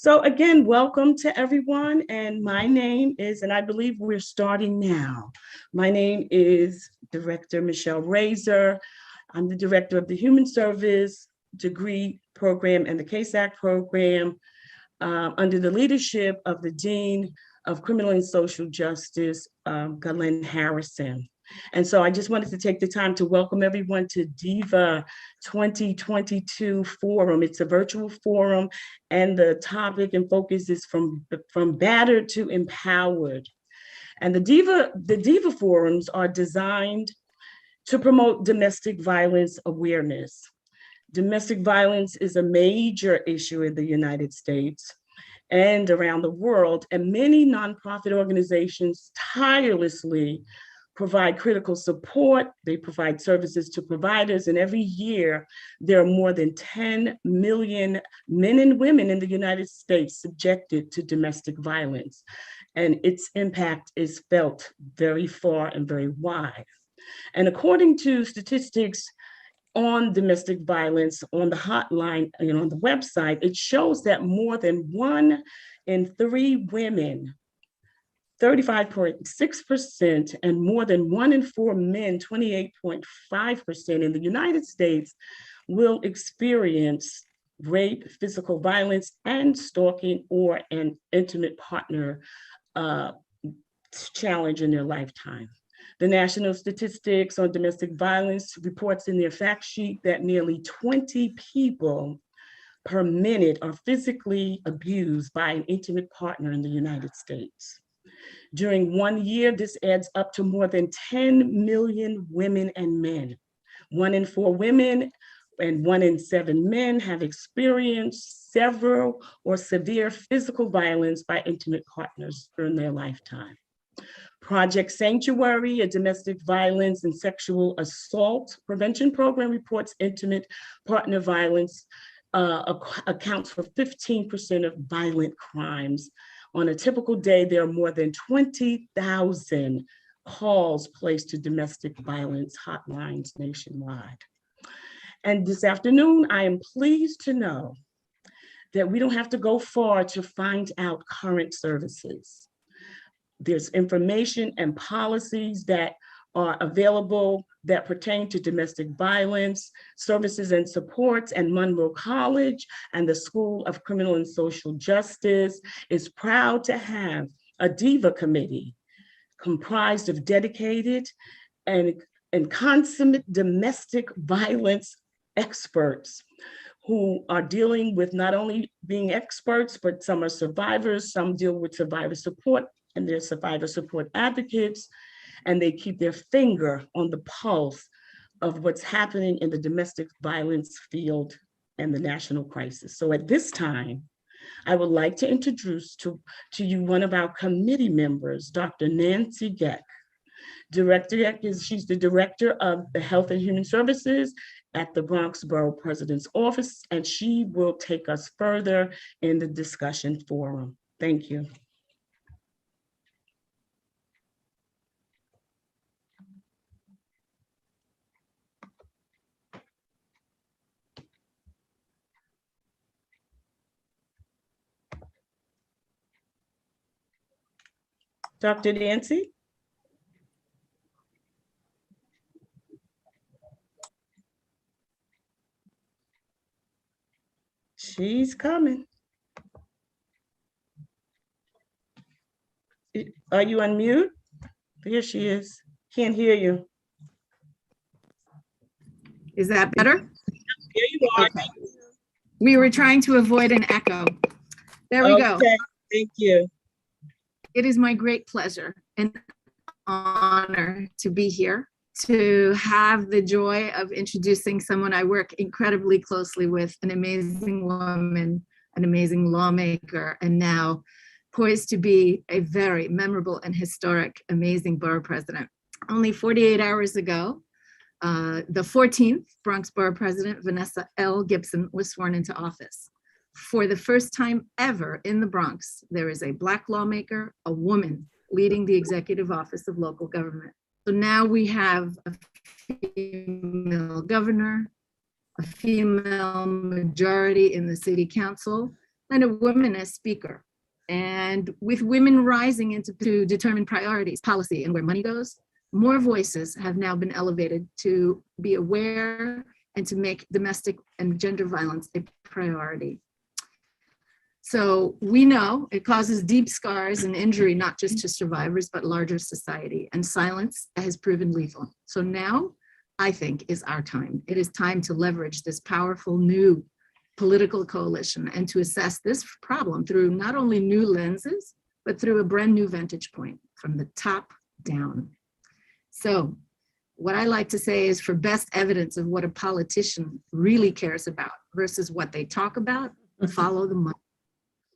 So again, welcome to everyone. And my name is, and I believe we're starting now. My name is Director Michelle Razor. I'm the Director of the Human Service Degree Program and the Case Act Program under the leadership of the Dean of Criminal and Social Justice, Galen Harrison. And so I just wanted to take the time to welcome everyone to Diva 2022 Forum. It's a virtual forum, and the topic and focus is from battered to empowered. And the Diva Forums are designed to promote domestic violence awareness. Domestic violence is a major issue in the United States and around the world, and many nonprofit organizations tirelessly provide critical support. They provide services to providers, and every year there are more than 10 million men and women in the United States subjected to domestic violence, and its impact is felt very far and very wide. And according to statistics on domestic violence on the hotline and on the website, it shows that more than 1 in 3 women, 35.6%, and more than 1 in 4 men, 28.5% in the United States will experience rape, physical violence, and stalking or an intimate partner challenge in their lifetime. The National Statistics on Domestic Violence reports in their fact sheet that nearly 20 people per minute are physically abused by an intimate partner in the United States. During 1 year, this adds up to more than 10 million women and men. 1 in 4 women and 1 in 7 men have experienced several or severe physical violence by intimate partners during their lifetime. Project Sanctuary, a domestic violence and sexual assault prevention program, reports intimate partner violence accounts for 15% of violent crimes. On a typical day, there are more than 20,000 calls placed to domestic violence hotlines nationwide. And this afternoon, I am pleased to know that we don't have to go far to find out current services. There's information and policies that are available that pertain to domestic violence, services and supports, and Monroe College and the School of Criminal and Social Justice is proud to have a Diva committee comprised of dedicated and consummate domestic violence experts who are dealing with not only being experts, but some are survivors, some deal with survivor support, and they're survivor support advocates, and they keep their finger on the pulse of what's happening in the domestic violence field and the national crisis. So at this time, I would like to introduce to you one of our committee members, Dr. Nancy Geck. Director Geck she's the director of the Health and Human Services at the Bronx Borough President's Office, and she will take us further in the discussion forum. Thank you. Dr. Nancy? She's coming. Are you on mute? Here she is. Can't hear you. Is that better? Here you are. Okay. We were trying to avoid an echo. There we go. Thank you. It is my great pleasure and honor to be here, to have the joy of introducing someone I work incredibly closely with, an amazing woman, an amazing lawmaker, and now poised to be a very memorable and historic, amazing borough president. Only 48 hours ago, the 14th Bronx Borough President, Vanessa L. Gibson, was sworn into office. For the first time ever in the Bronx, there is a Black lawmaker, a woman, leading the executive office of local government. So now we have a female governor, a female majority in the city council, and a woman as speaker. And with women rising to determine priorities, policy, and where money goes, more voices have now been elevated to be aware and to make domestic and gender violence a priority. So we know it causes deep scars and injury, not just to survivors, but larger society, and silence has proven lethal. So now, I think, is our time. It is time to leverage this powerful new political coalition and to assess this problem through not only new lenses, but through a brand new vantage point from the top down. So what I like to say is, for best evidence of what a politician really cares about versus what they talk about, follow the money.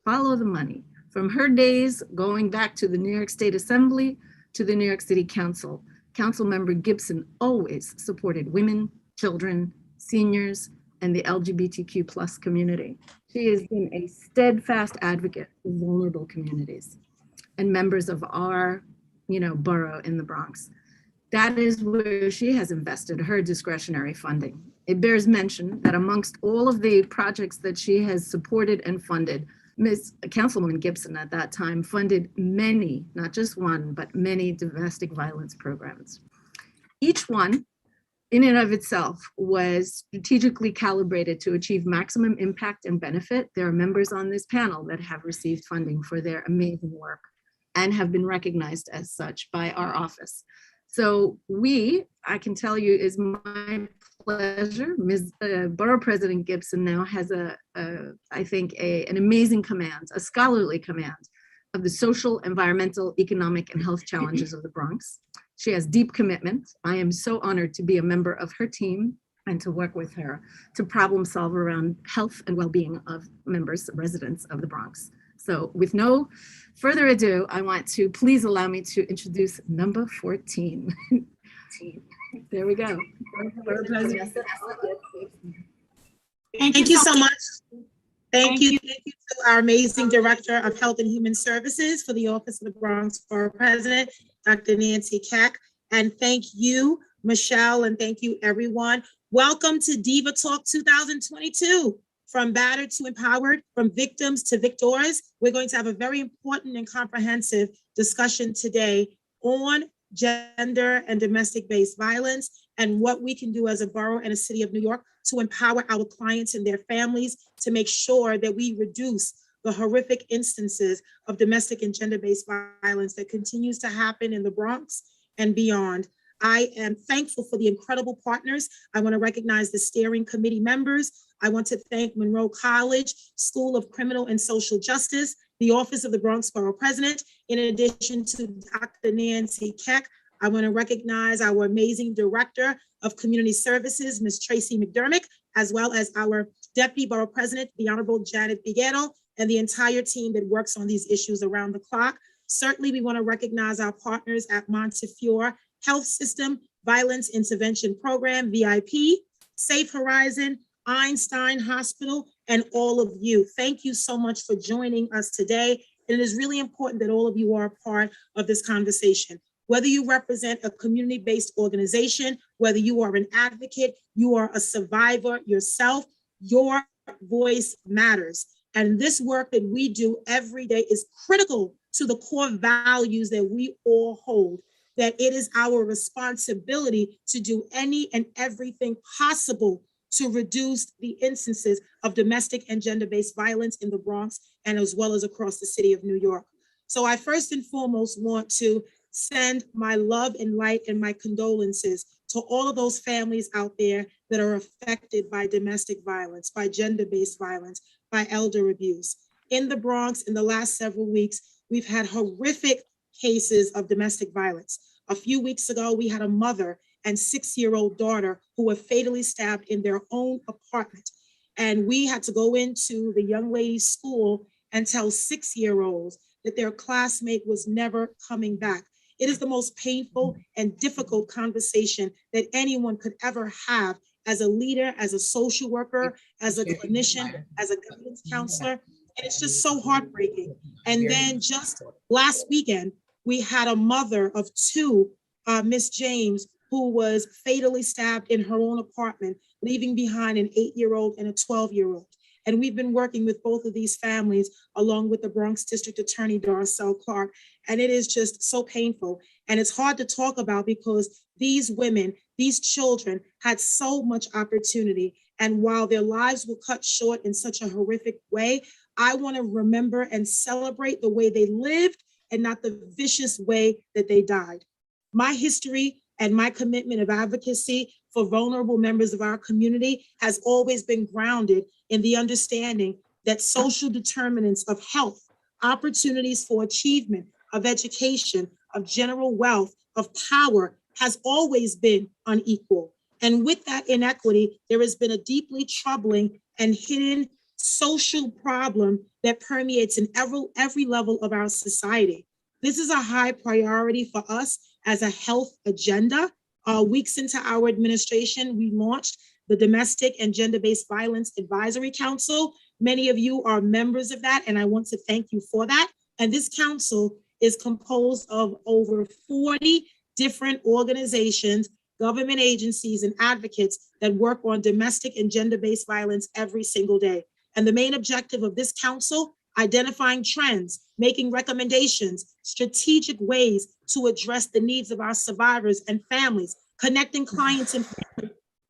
Follow the money. From her days going back to the New York State Assembly to the New York City Council, Councilmember Gibson always supported women, children, seniors, and the LGBTQ plus community. She has been a steadfast advocate for vulnerable communities and members of our, borough in the Bronx. That is where she has invested her discretionary funding. It bears mention that amongst all of the projects that she has supported and funded, Ms. Councilwoman Gibson at that time funded many, not just one, but many domestic violence programs. Each one, in and of itself, was strategically calibrated to achieve maximum impact and benefit. There are members on this panel that have received funding for their amazing work and have been recognized as such by our office. So I can tell you, is my pleasure. Ms. Borough President Gibson now has I think an amazing command, a scholarly command of the social, environmental, economic, and health challenges of the Bronx. She has deep commitment. I am so honored to be a member of her team and to work with her to problem solve around health and well-being of residents of the Bronx. So with no further ado, I want to please allow me to introduce number 14. There we go. Thank you so much. Thank you to our amazing Director of Health and Human Services for the Office of the Bronx Borough President, Dr. Nancy Keck. And thank you, Michelle, and thank you, everyone. Welcome to Diva Talk 2022. From battered to empowered, from victims to victors. We're going to have a very important and comprehensive discussion today on gender and domestic-based violence and what we can do as a borough and a city of New York to empower our clients and their families to make sure that we reduce the horrific instances of domestic and gender-based violence that continues to happen in the Bronx and beyond. I am thankful for the incredible partners. I want to recognize the steering committee members. I want to thank Monroe College School of Criminal and Social Justice, the Office of the Bronx Borough President, in addition to Dr. Nancy Keck. I want to recognize our amazing Director of Community Services, Ms. Tracy McDermott, as well as our Deputy Borough President, the Honorable Janet Figueroa, and the entire team that works on these issues around the clock. Certainly, we want to recognize our partners at Montefiore Health System Violence Intervention Program, VIP, Safe Horizon, Einstein Hospital, and all of you. Thank you so much for joining us today. It is really important that all of you are a part of this conversation. Whether you represent a community-based organization, whether you are an advocate, you are a survivor yourself, your voice matters. And this work that we do every day is critical to the core values that we all hold, that it is our responsibility to do any and everything possible to reduce the instances of domestic and gender-based violence in the Bronx and as well as across the city of New York. So I first and foremost want to send my love and light and my condolences to all of those families out there that are affected by domestic violence, by gender-based violence, by elder abuse. In the Bronx, in the last several weeks, we've had horrific cases of domestic violence. A few weeks ago, we had a mother and 6-year-old daughter who were fatally stabbed in their own apartment. And we had to go into the young lady's school and tell 6-year-olds that their classmate was never coming back. It is the most painful and difficult conversation that anyone could ever have as a leader, as a social worker, as a clinician, as a guidance counselor. And it's just so heartbreaking. And then just last weekend, we had a mother of 2, Miss James, who was fatally stabbed in her own apartment, leaving behind an 8-year-old and a 12-year-old. And we've been working with both of these families along with the Bronx District Attorney, Darcel Clark. And it is just so painful. And it's hard to talk about because these women, these children had so much opportunity. And while their lives were cut short in such a horrific way, I want to remember and celebrate the way they lived and not the vicious way that they died. My history and my commitment of advocacy for vulnerable members of our community has always been grounded in the understanding that social determinants of health, opportunities for achievement, of education, of general wealth, of power has always been unequal. And with that inequity, there has been a deeply troubling and hidden social problem that permeates in every level of our society. This is a high priority for us as a health agenda. Weeks into our administration, we launched the Domestic and Gender-Based Violence Advisory Council. Many of you are members of that, and I want to thank you for that. And this council is composed of over 40 different organizations, government agencies, and advocates that work on domestic and gender-based violence every single day. And the main objective of this council, identifying trends, making recommendations, strategic ways to address the needs of our survivors and families, connecting clients and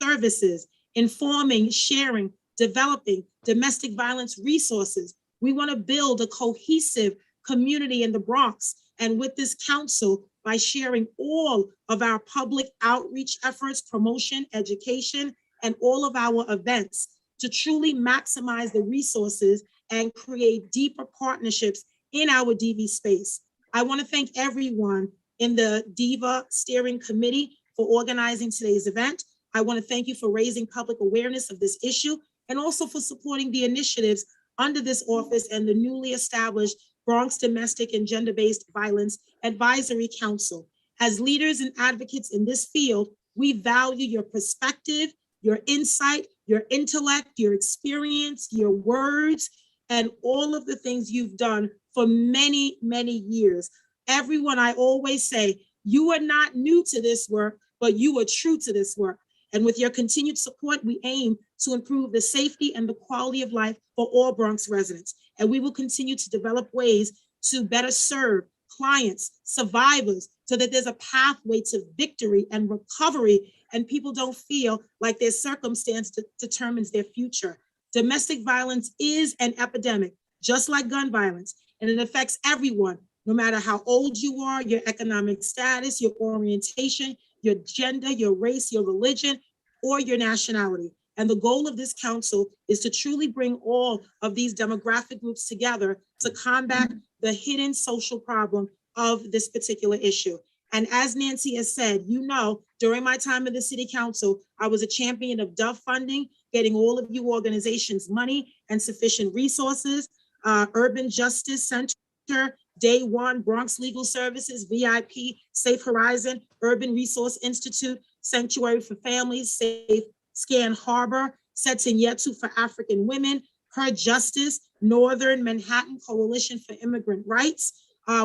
services, informing, sharing, developing domestic violence resources. We want to build a cohesive community in the Bronx. And with this council, by sharing all of our public outreach efforts, promotion, education, and all of our events to truly maximize the resources and create deeper partnerships in our DV space. I want to thank everyone in the Diva Steering Committee for organizing today's event. I want to thank you for raising public awareness of this issue and also for supporting the initiatives under this office and the newly established Bronx Domestic and Gender-Based Violence Advisory Council. As leaders and advocates in this field, we value your perspective, your insight, your intellect, your experience, your words, and all of the things you've done for many, many years. Everyone, I always say, you are not new to this work, but you are true to this work. And with your continued support, we aim to improve the safety and the quality of life for all Bronx residents. And we will continue to develop ways to better serve clients, survivors, so that there's a pathway to victory and recovery, and people don't feel like their circumstance determines their future. Domestic violence is an epidemic, just like gun violence, and it affects everyone, no matter how old you are, your economic status, your orientation, your gender, your race, your religion, or your nationality. And the goal of this council is to truly bring all of these demographic groups together to combat the hidden social problem of this particular issue. And as Nancy has said, you know, during my time in the city council, I was a champion of DOVE funding, getting all of you organizations money and sufficient resources, Urban Justice Center, Day One, Bronx Legal Services, VIP, Safe Horizon, Urban Resource Institute, Sanctuary for Families, Safe Scan Harbor, Setinyetu for African Women, Her Justice, Northern Manhattan Coalition for Immigrant Rights.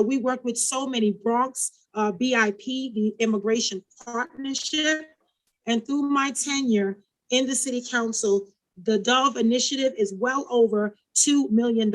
We work with so many, Bronx, BIP, the Immigration Partnership. And through my tenure in the city council, the DOVE initiative is well over $2 million.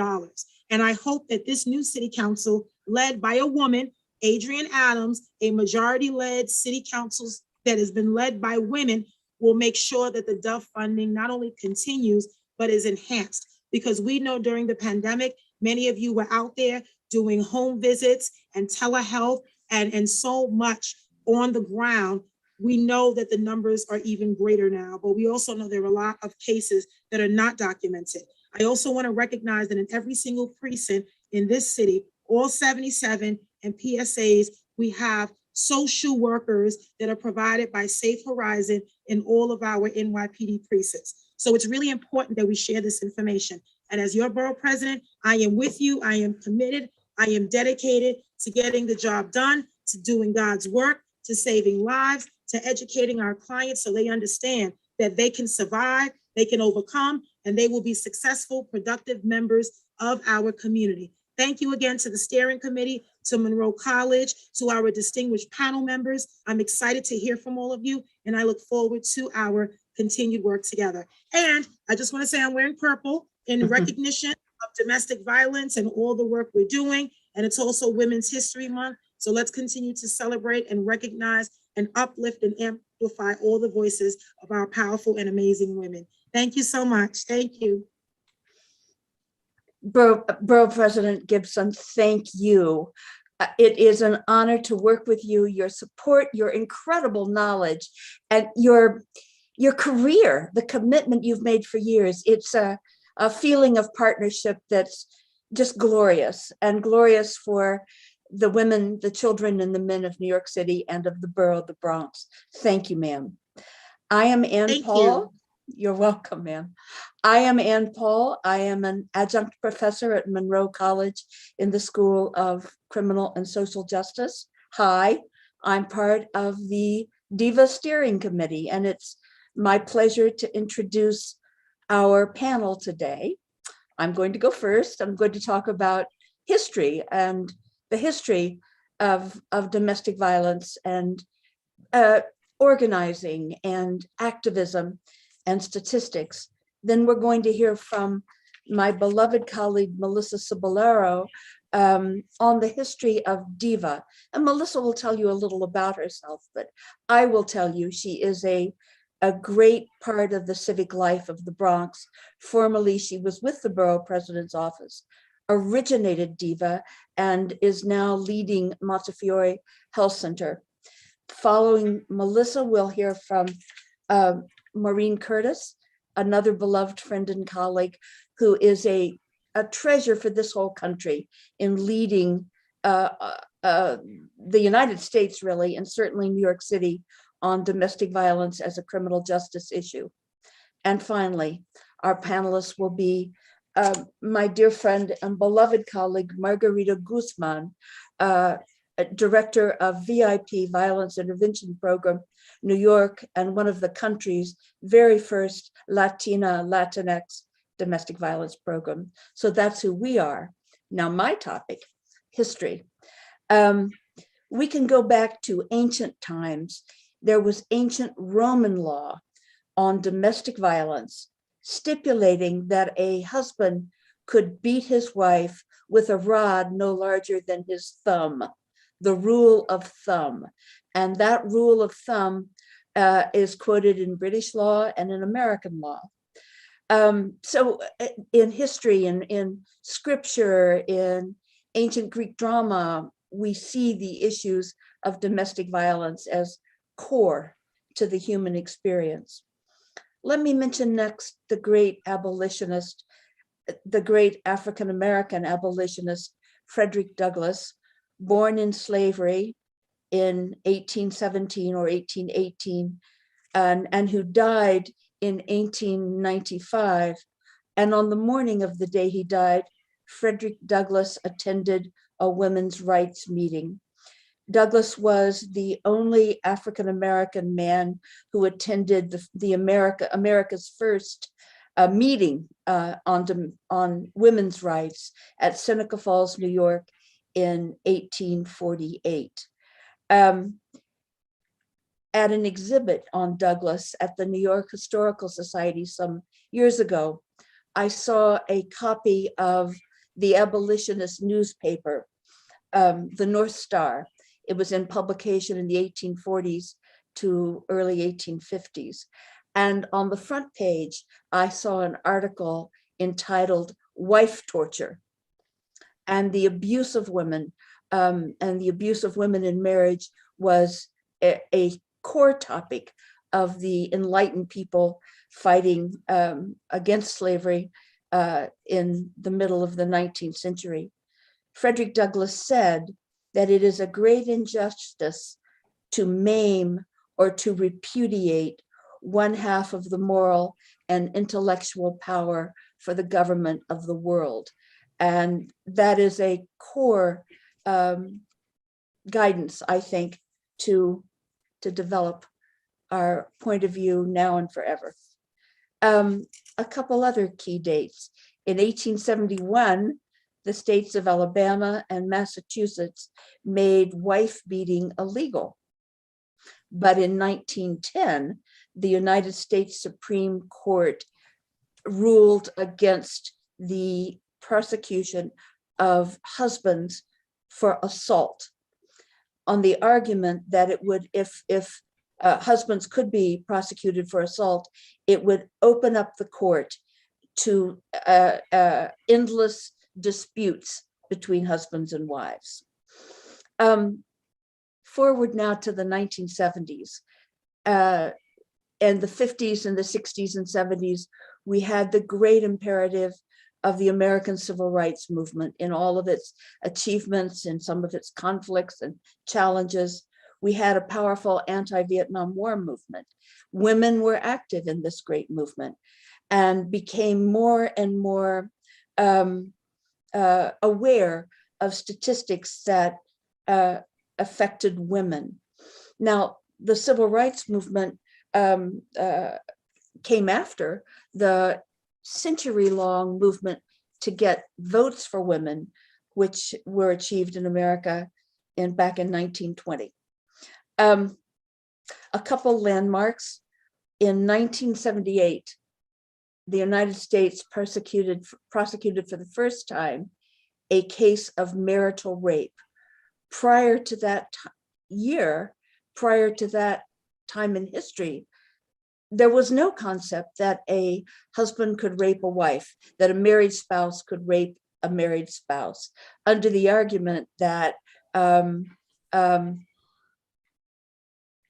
And I hope that this new city council, led by a woman, Adrienne Adams, a majority-led city council that has been led by women, will make sure that the DOVE funding not only continues, but is enhanced. Because we know during the pandemic, many of you were out there doing home visits and telehealth and so much on the ground. We know that the numbers are even greater now, but we also know there are a lot of cases that are not documented. I also want to recognize that in every single precinct in this city, all 77 and PSAs, we have social workers that are provided by Safe Horizon in all of our NYPD precincts. So it's really important that we share this information. And as your borough president, I am with you. I am committed. I am dedicated to getting the job done, to doing God's work, to saving lives, to educating our clients so they understand that they can survive, they can overcome, and they will be successful, productive members of our community. Thank you again to the steering committee, to Monroe College, to our distinguished panel members. I'm excited to hear from all of you, and I look forward to our continued work together. And I just want to say I'm wearing purple in recognition of domestic violence and all the work we're doing. And it's also Women's History Month. So let's continue to celebrate and recognize and uplift and amplify all the voices of our powerful and amazing women. Thank you so much. Thank you. Borough President Gibson, thank you. It is an honor to work with you, your support, your incredible knowledge, and your career, the commitment you've made for years. It's a feeling of partnership that's just glorious, and glorious for the women, the children, and the men of New York City and of the borough of the Bronx. Thank you, ma'am. I am Ann Paul. You're welcome, ma'am. I am Ann Paul. I am an adjunct professor at Monroe College in the School of Criminal and Social Justice. Hi, I'm part of the Diva Steering Committee, and it's my pleasure to introduce our panel today. I'm going to go first. I'm going to talk about history and the history of domestic violence and organizing and activism and statistics. Then we're going to hear from my beloved colleague, Melissa Cebollero, on the history of Diva. And Melissa will tell you a little about herself, but I will tell you she is a great part of the civic life of the Bronx. Formerly, she was with the borough president's office, originated Diva, and is now leading Montefiore Health Center. Following Melissa, we'll hear from Maureen Curtis, another beloved friend and colleague who is a treasure for this whole country in leading the United States, really, and certainly New York City, on domestic violence as a criminal justice issue. And finally, our panelists will be my dear friend and beloved colleague, Margarita Guzman, director of VIP Violence Intervention Program, New York, and one of the country's very first Latinx domestic violence program. So that's who we are. Now, my topic, history. We can go back to ancient times. There was ancient Roman law on domestic violence, stipulating that a husband could beat his wife with a rod no larger than his thumb, the rule of thumb. And that rule of thumb is quoted in British law and in American law. So in history, in scripture, in ancient Greek drama, we see the issues of domestic violence as core to the human experience. Let me mention next the great abolitionist, the great African-American abolitionist, Frederick Douglass, born in slavery in 1817 or 1818, and who died in 1895. And on the morning of the day he died, Frederick Douglass attended a women's rights meeting. Douglass was the only African-American man who attended America's first meeting on women's rights at Seneca Falls, New York in 1848. At an exhibit on Douglass at the New York Historical Society some years ago, I saw a copy of the abolitionist newspaper, the North Star. It was in publication in the 1840s to early 1850s. And on the front page, I saw an article entitled "Wife Torture" and the abuse of women, and the abuse of women in marriage was a core topic of the enlightened people fighting against slavery in the middle of the 19th century. Frederick Douglass said that it is a great injustice to maim or to repudiate one half of the moral and intellectual power for the government of the world. And that is a core guidance, I think, to develop our point of view now and forever. A couple other key dates. In 1871, the states of Alabama and Massachusetts made wife beating illegal. But in 1910, the United States Supreme Court ruled against the prosecution of husbands for assault, on the argument that it would, if husbands could be prosecuted for assault, it would open up the court to endless disputes between husbands and wives. Forward now to the 1970s, and the 50s and the 60s and 70s, we had the great imperative of the American Civil Rights Movement in all of its achievements and some of its conflicts and challenges. We had a powerful anti-Vietnam War movement. Women were active in this great movement and became more and more aware of statistics that affected women. Now, the Civil Rights Movement came after the century-long movement to get votes for women, which were achieved in America back in 1920. A couple landmarks. In 1978, the United States prosecuted for the first time a case of marital rape. Prior to that prior to that time in history, there was no concept that a husband could rape a wife, that a married spouse could rape a married spouse, under the argument that a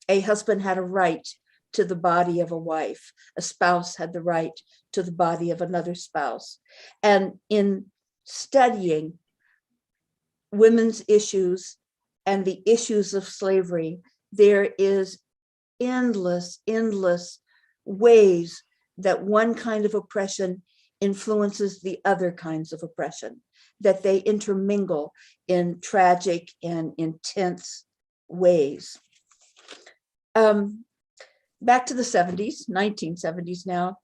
husband had a right to the body of a wife, a spouse had the right to the body of another spouse. And in studying women's issues and the issues of slavery, there is endless ways that one kind of oppression influences the other kinds of oppression, that they intermingle in tragic and intense ways. Back to the 70s, 1970s now,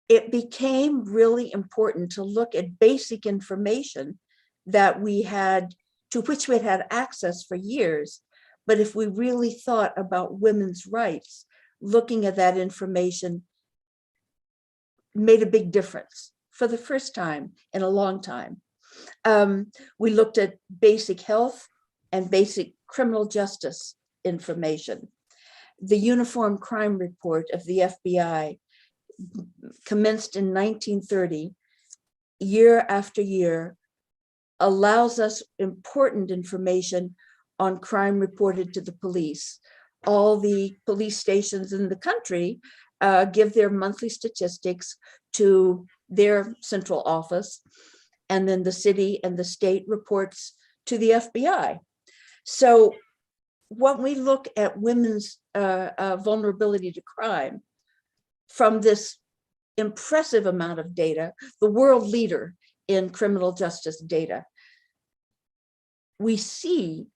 it became really important to look at basic information that we had, to which we had had access for years. But if we really thought about women's rights, looking at that information made a big difference for the first time in a long time. We looked at basic health and basic criminal justice information. The Uniform Crime Report of the FBI commenced in 1930, year after year, allows us important information on crime reported to the police. All the police stations in the country give their monthly statistics to their central office, and then the city and the state reports to the FBI. So when we look at women's vulnerability to crime from this impressive amount of data, the world leader in criminal justice data, we see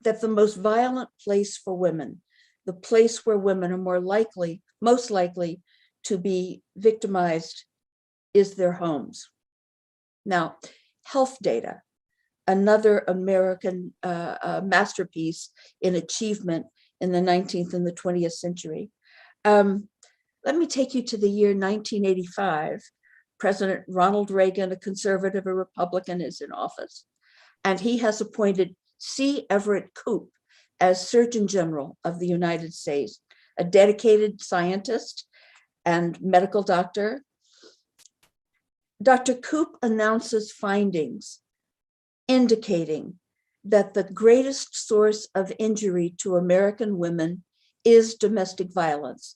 that the most violent place for women, the place where women are most likely to be victimized, is their homes. Now, health data, another American masterpiece in achievement in the 19th and the 20th century. Let me take you to the year 1985. President Ronald Reagan, a conservative, a Republican, is in office, and he has appointed C. Everett Koop as Surgeon General of the United States, a dedicated scientist and medical doctor. Dr. Koop announces findings indicating that the greatest source of injury to American women is domestic violence,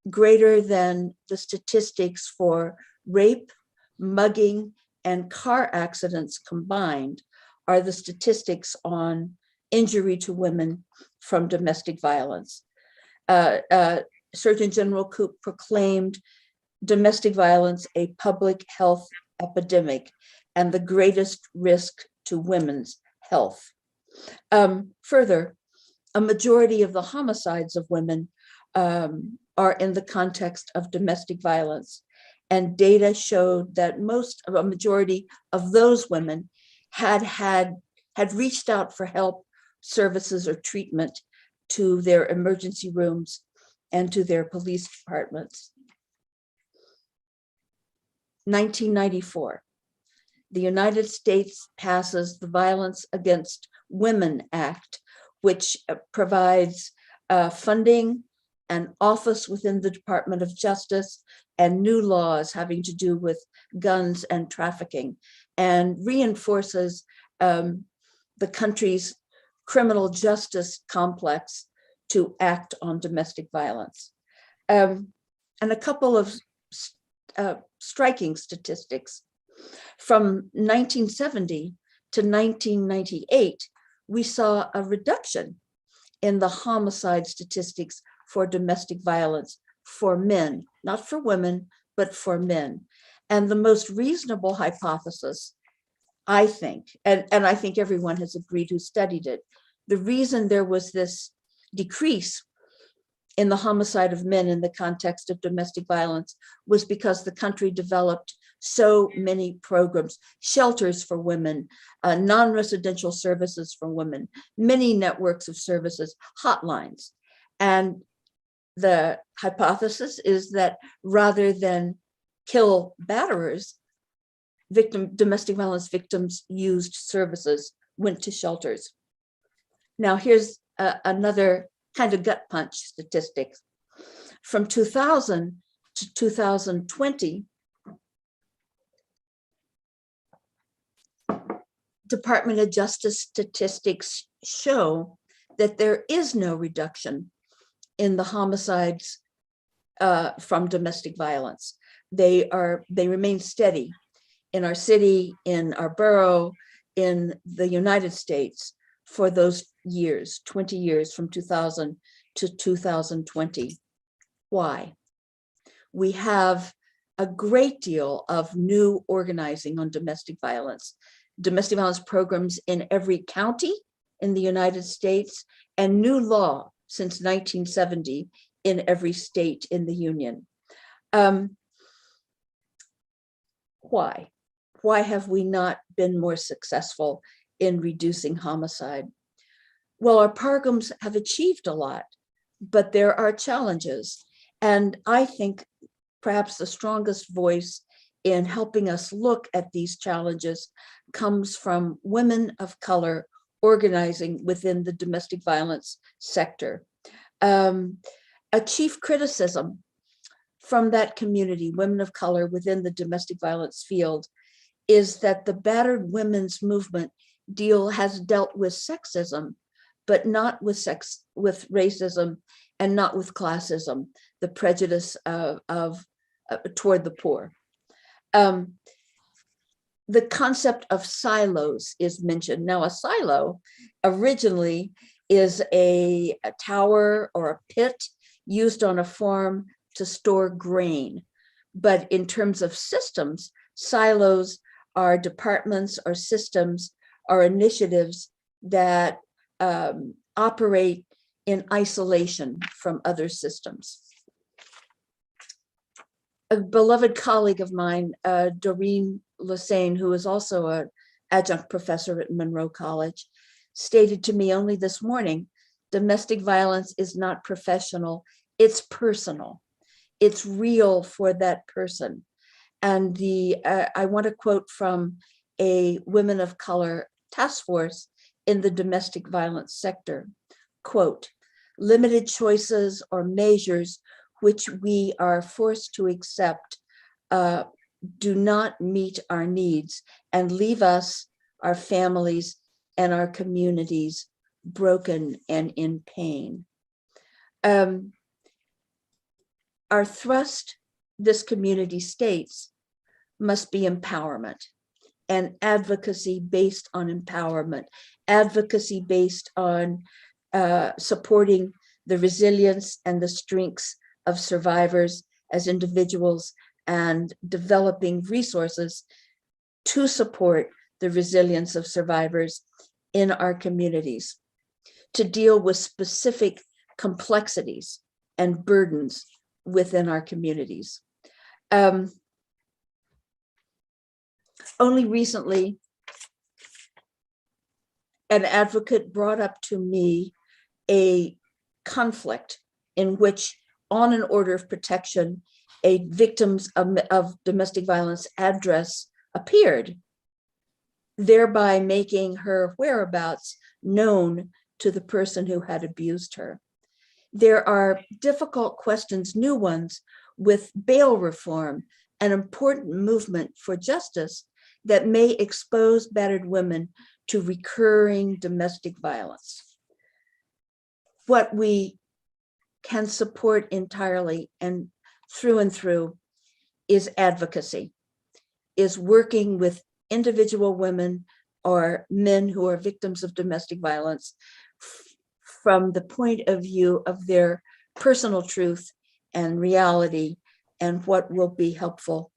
greater than the statistics for rape, mugging, and car accidents combined are the statistics on injury to women from domestic violence. Surgeon General Koop proclaimed domestic violence a public health epidemic and the greatest risk to women's health. Further, a majority of the homicides of women are in the context of domestic violence, and data showed that a majority of those women had reached out for help, services, or treatment to their emergency rooms and to their police departments. 1994, the United States passes the Violence Against Women Act, which provides funding, an office within the Department of Justice, and new laws having to do with guns and trafficking, and reinforces the country's criminal justice complex to act on domestic violence. And a couple of striking statistics. From 1970 to 1998, we saw a reduction in the homicide statistics for domestic violence for men, not for women, but for men. And the most reasonable hypothesis, I think, and I think everyone has agreed who studied it, the reason there was this decrease in the homicide of men in the context of domestic violence was because the country developed so many programs, shelters for women, non-residential services for women, many networks of services, hotlines. And the hypothesis is that rather than kill batterers, domestic violence victims used services, went to shelters. Now here's another kind of gut punch statistics. From 2000 to 2020, Department of Justice statistics show that there is no reduction in the homicides from domestic violence. They remain steady in our city, in our borough, in the United States for those years, 20 years from 2000 to 2020. Why? We have a great deal of new organizing on domestic violence programs in every county in the United States, and new law since 1970 in every state in the Union. Why? Why have we not been more successful in reducing homicide? Well, our programs have achieved a lot, but there are challenges. And I think perhaps the strongest voice in helping us look at these challenges comes from women of color organizing within the domestic violence sector. A chief criticism from that community, women of color within the domestic violence field, is that the battered women's movement has dealt with sexism, but not with racism and not with classism, the prejudice toward the poor. The concept of silos is mentioned. Now, a silo originally is a tower or a pit used on a farm to store grain. But in terms of systems, silos are departments or systems or initiatives that operate in isolation from other systems. A beloved colleague of mine, Doreen Lassane, who is also an adjunct professor at Monroe College, stated to me only this morning, domestic violence is not professional, it's personal. It's real for that person. And I want to quote from a women of color task force in the domestic violence sector, quote, "Limited choices or measures which we are forced to accept do not meet our needs and leave us, our families, and our communities broken and in pain." Our thrust, this community states, must be empowerment and advocacy based on empowerment, advocacy based on supporting the resilience and the strengths of survivors as individuals and developing resources to support the resilience of survivors in our communities, to deal with specific complexities and burdens within our communities. Only recently, an advocate brought up to me a conflict in which, on an order of protection, a victims of domestic violence address appeared, thereby making her whereabouts known to the person who had abused her. There are difficult questions, new ones, with bail reform, an important movement for justice that may expose battered women to recurring domestic violence. What we can support entirely and through is advocacy, is working with individual women or men who are victims of domestic violence from the point of view of their personal truth and reality and what will be helpful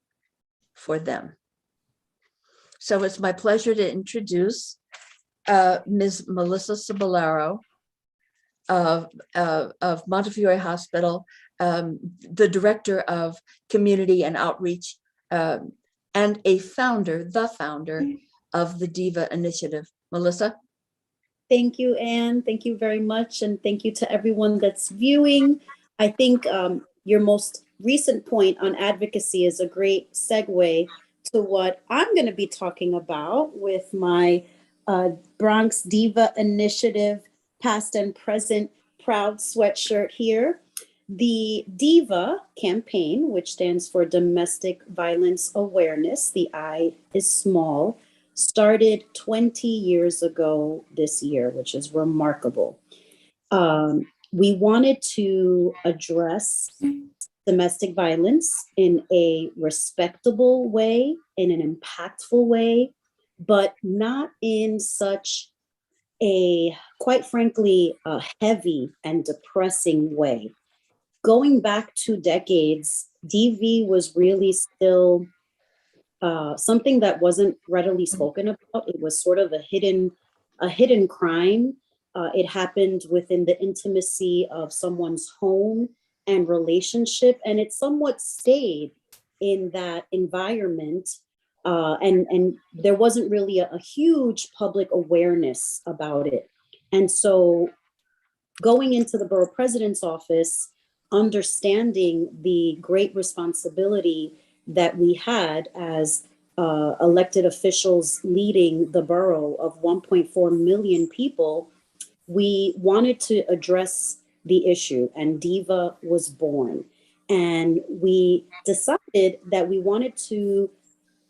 for them. So it's my pleasure to introduce Ms. Melissa Cebollero of Montefiore Hospital, the director of community and outreach, and the founder of the Diva Initiative. Melissa? Thank you, Anne. Thank you very much. And thank you to everyone that's viewing. I think your most recent point on advocacy is a great segue to what I'm going to be talking about with my Bronx Diva Initiative past and present proud sweatshirt here. The Diva Campaign, which stands for Domestic Violence Awareness, the I is small, started 20 years ago this year, which is remarkable. We wanted to address domestic violence in a respectable way, in an impactful way, but not in such a, quite frankly, a heavy and depressing way. Going back 2 decades, DV was really still something that wasn't readily spoken about. It was sort of a hidden crime. It happened within the intimacy of someone's home and relationship, and it somewhat stayed in that environment. And there wasn't really a huge public awareness about it. And so going into the borough president's office, understanding the great responsibility that we had as elected officials leading the borough of 1.4 million people, we wanted to address the issue, and Diva was born. And we decided that we wanted to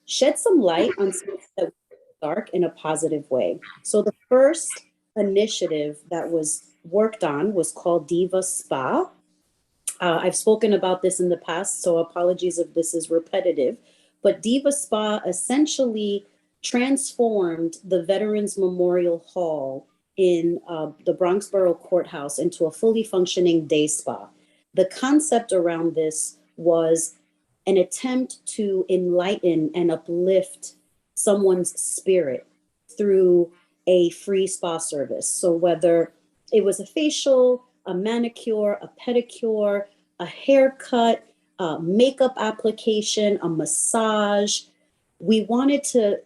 shed some light on something that was dark in a positive way. So the first initiative that was worked on was called Diva Spa. I've spoken about this in the past, so apologies if this is repetitive, but Diva Spa essentially transformed the Veterans Memorial Hall in the Bronx Borough Courthouse into a fully functioning day spa. The concept around this was an attempt to enlighten and uplift someone's spirit through a free spa service. So whether it was a facial, a manicure, a pedicure, a haircut, a makeup application, a massage, we wanted to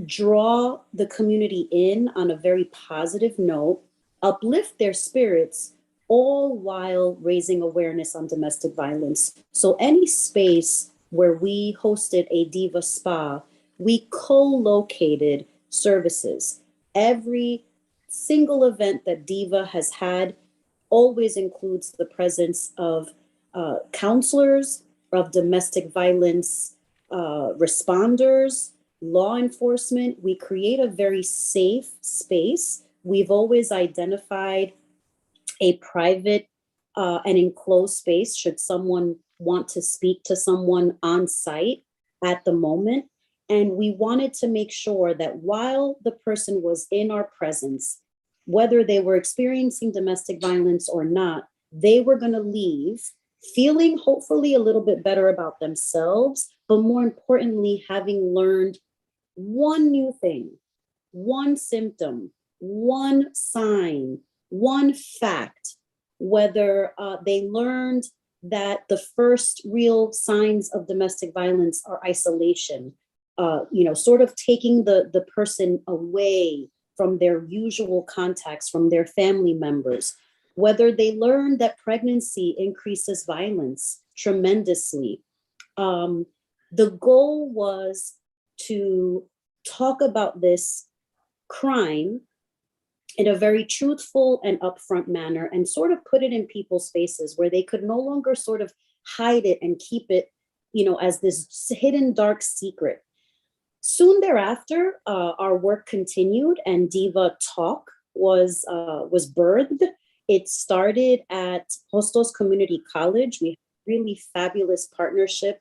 draw the community in on a very positive note, uplift their spirits, all while raising awareness on domestic violence. So any space where we hosted a Diva Spa, we co-located services. Every single event that Diva has had always includes the presence of counselors, of domestic violence responders, law enforcement. We create a very safe space. We've always identified a private and enclosed space should someone want to speak to someone on site at the moment. And we wanted to make sure that while the person was in our presence, whether they were experiencing domestic violence or not, they were going to leave feeling hopefully a little bit better about themselves, but more importantly, having learned one new thing, one symptom, one sign, one fact, whether they learned that the first real signs of domestic violence are isolation, sort of taking the person away from their usual contacts, from their family members, whether they learn that pregnancy increases violence, tremendously. The goal was to talk about this crime in a very truthful and upfront manner and sort of put it in people's faces where they could no longer sort of hide it and keep it, as this hidden dark secret. Soon thereafter, our work continued and Diva Talk was birthed. It started at Hostos Community College. We had a really fabulous partnership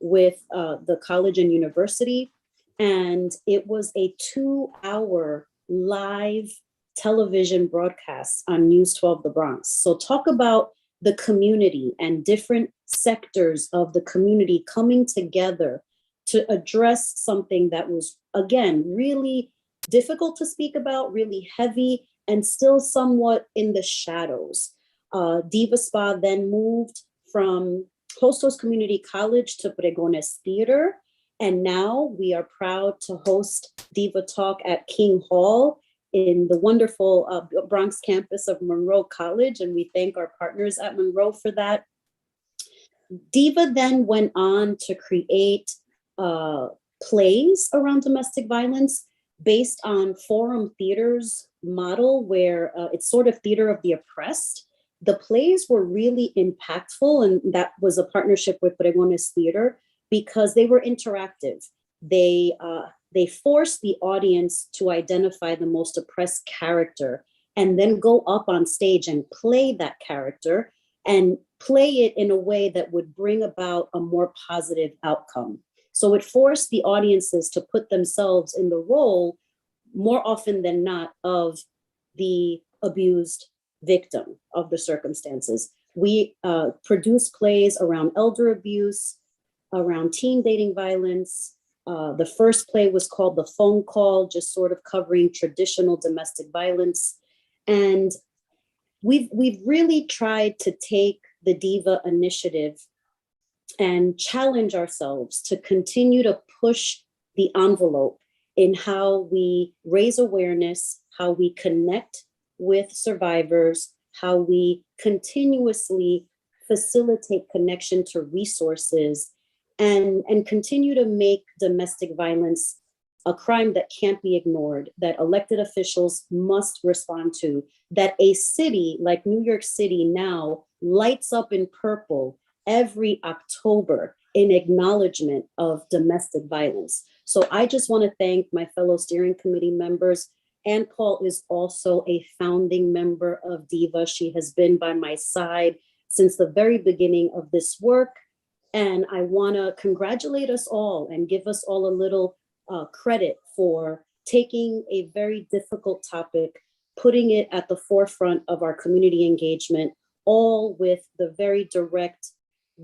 with the college and university. And it was a 2-hour live television broadcast on News 12 The Bronx. So talk about the community and different sectors of the community coming together to address something that was, again, really difficult to speak about, really heavy, and still somewhat in the shadows. Diva Spa then moved from Hostos Community College to Pregones Theater. And now we are proud to host Diva Talk at King Hall in the wonderful Bronx campus of Monroe College. And we thank our partners at Monroe for that. Diva then went on to create plays around domestic violence based on Forum Theater's model, where it's sort of theater of the oppressed. The plays were really impactful, and that was a partnership with Pregones Theater because they were interactive. They forced the audience to identify the most oppressed character and then go up on stage and play that character and play it in a way that would bring about a more positive outcome. So it forced the audiences to put themselves in the role more often than not of the abused victim of the circumstances. We produce plays around elder abuse, around teen dating violence. The first play was called The Phone Call, just sort of covering traditional domestic violence. And we've really tried to take the Diva initiative and challenge ourselves to continue to push the envelope in how we raise awareness, how we connect with survivors, how we continuously facilitate connection to resources, and continue to make domestic violence a crime that can't be ignored, that elected officials must respond to, that a city like New York City now lights up in purple every October in acknowledgement of domestic violence. So I just want to thank my fellow steering committee members. Ann Paul is also a founding member of Diva. She has been by my side since the very beginning of this work. And I want to congratulate us all and give us all a little credit for taking a very difficult topic, putting it at the forefront of our community engagement, all with the very direct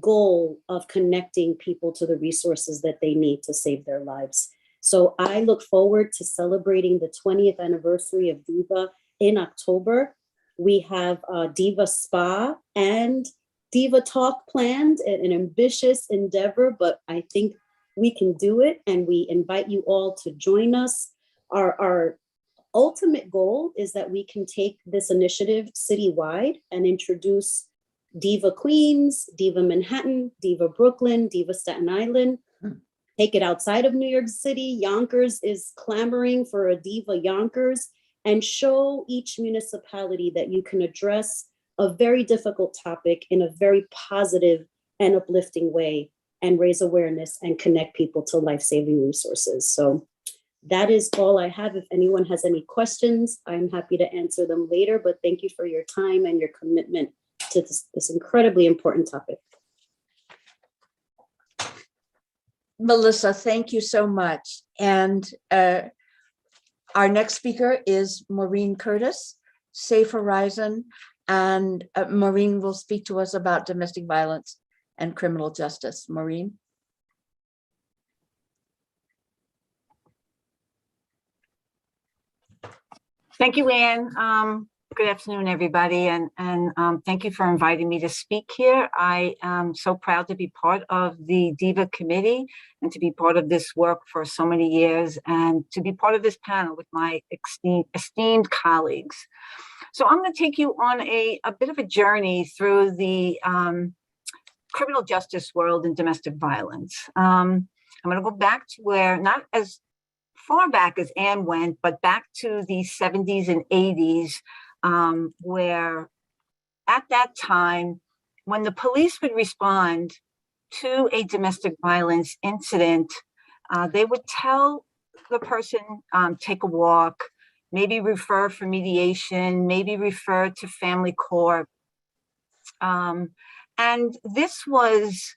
goal of connecting people to the resources that they need to save their lives. So I look forward to celebrating the 20th anniversary of Diva in October. We have Diva Spa and Diva Talk planned, an ambitious endeavor, but I think we can do it, and we invite you all to join us. Our ultimate goal is that we can take this initiative citywide and introduce Diva Queens, Diva Manhattan, Diva Brooklyn, Diva Staten Island, take it outside of New York City. Yonkers is clamoring for a Diva Yonkers, and show each municipality that you can address a very difficult topic in a very positive and uplifting way, and raise awareness and connect people to life-saving resources. So that is all I have. If anyone has any questions, I'm happy to answer them later, but thank you for your time and your commitment to this incredibly important topic. Melissa, thank you so much. And our next speaker is Maureen Curtis, Safe Horizon. And Maureen will speak to us about domestic violence and criminal justice. Maureen. Thank you, Anne. Good afternoon, everybody, and thank you for inviting me to speak here. I am so proud to be part of the Diva committee and to be part of this work for so many years, and to be part of this panel with my esteemed colleagues. So I'm going to take you on a bit of a journey through the criminal justice world and domestic violence. I'm going to go back to where, not as far back as Anne went, but back to the 70s and 80s, where at that time, when the police would respond to a domestic violence incident, they would tell the person, take a walk, maybe refer for mediation, maybe refer to family court. And this was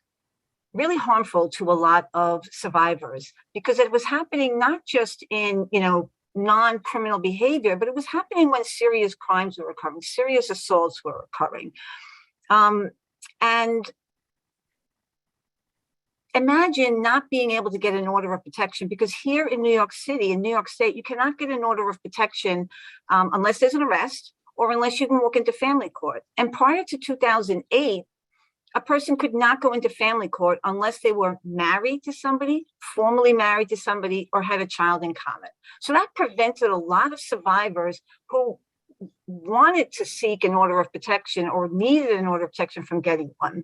really harmful to a lot of survivors because it was happening not just in, non-criminal behavior, but it was happening when serious crimes were occurring, serious assaults were occurring. And imagine not being able to get an order of protection, because here in New York City, in New York State, you cannot get an order of protection unless there's an arrest or unless you can walk into family court. And prior to 2008, a person could not go into family court unless they were married to somebody, formally married to somebody, or had a child in common. So that prevented a lot of survivors who wanted to seek an order of protection or needed an order of protection from getting one.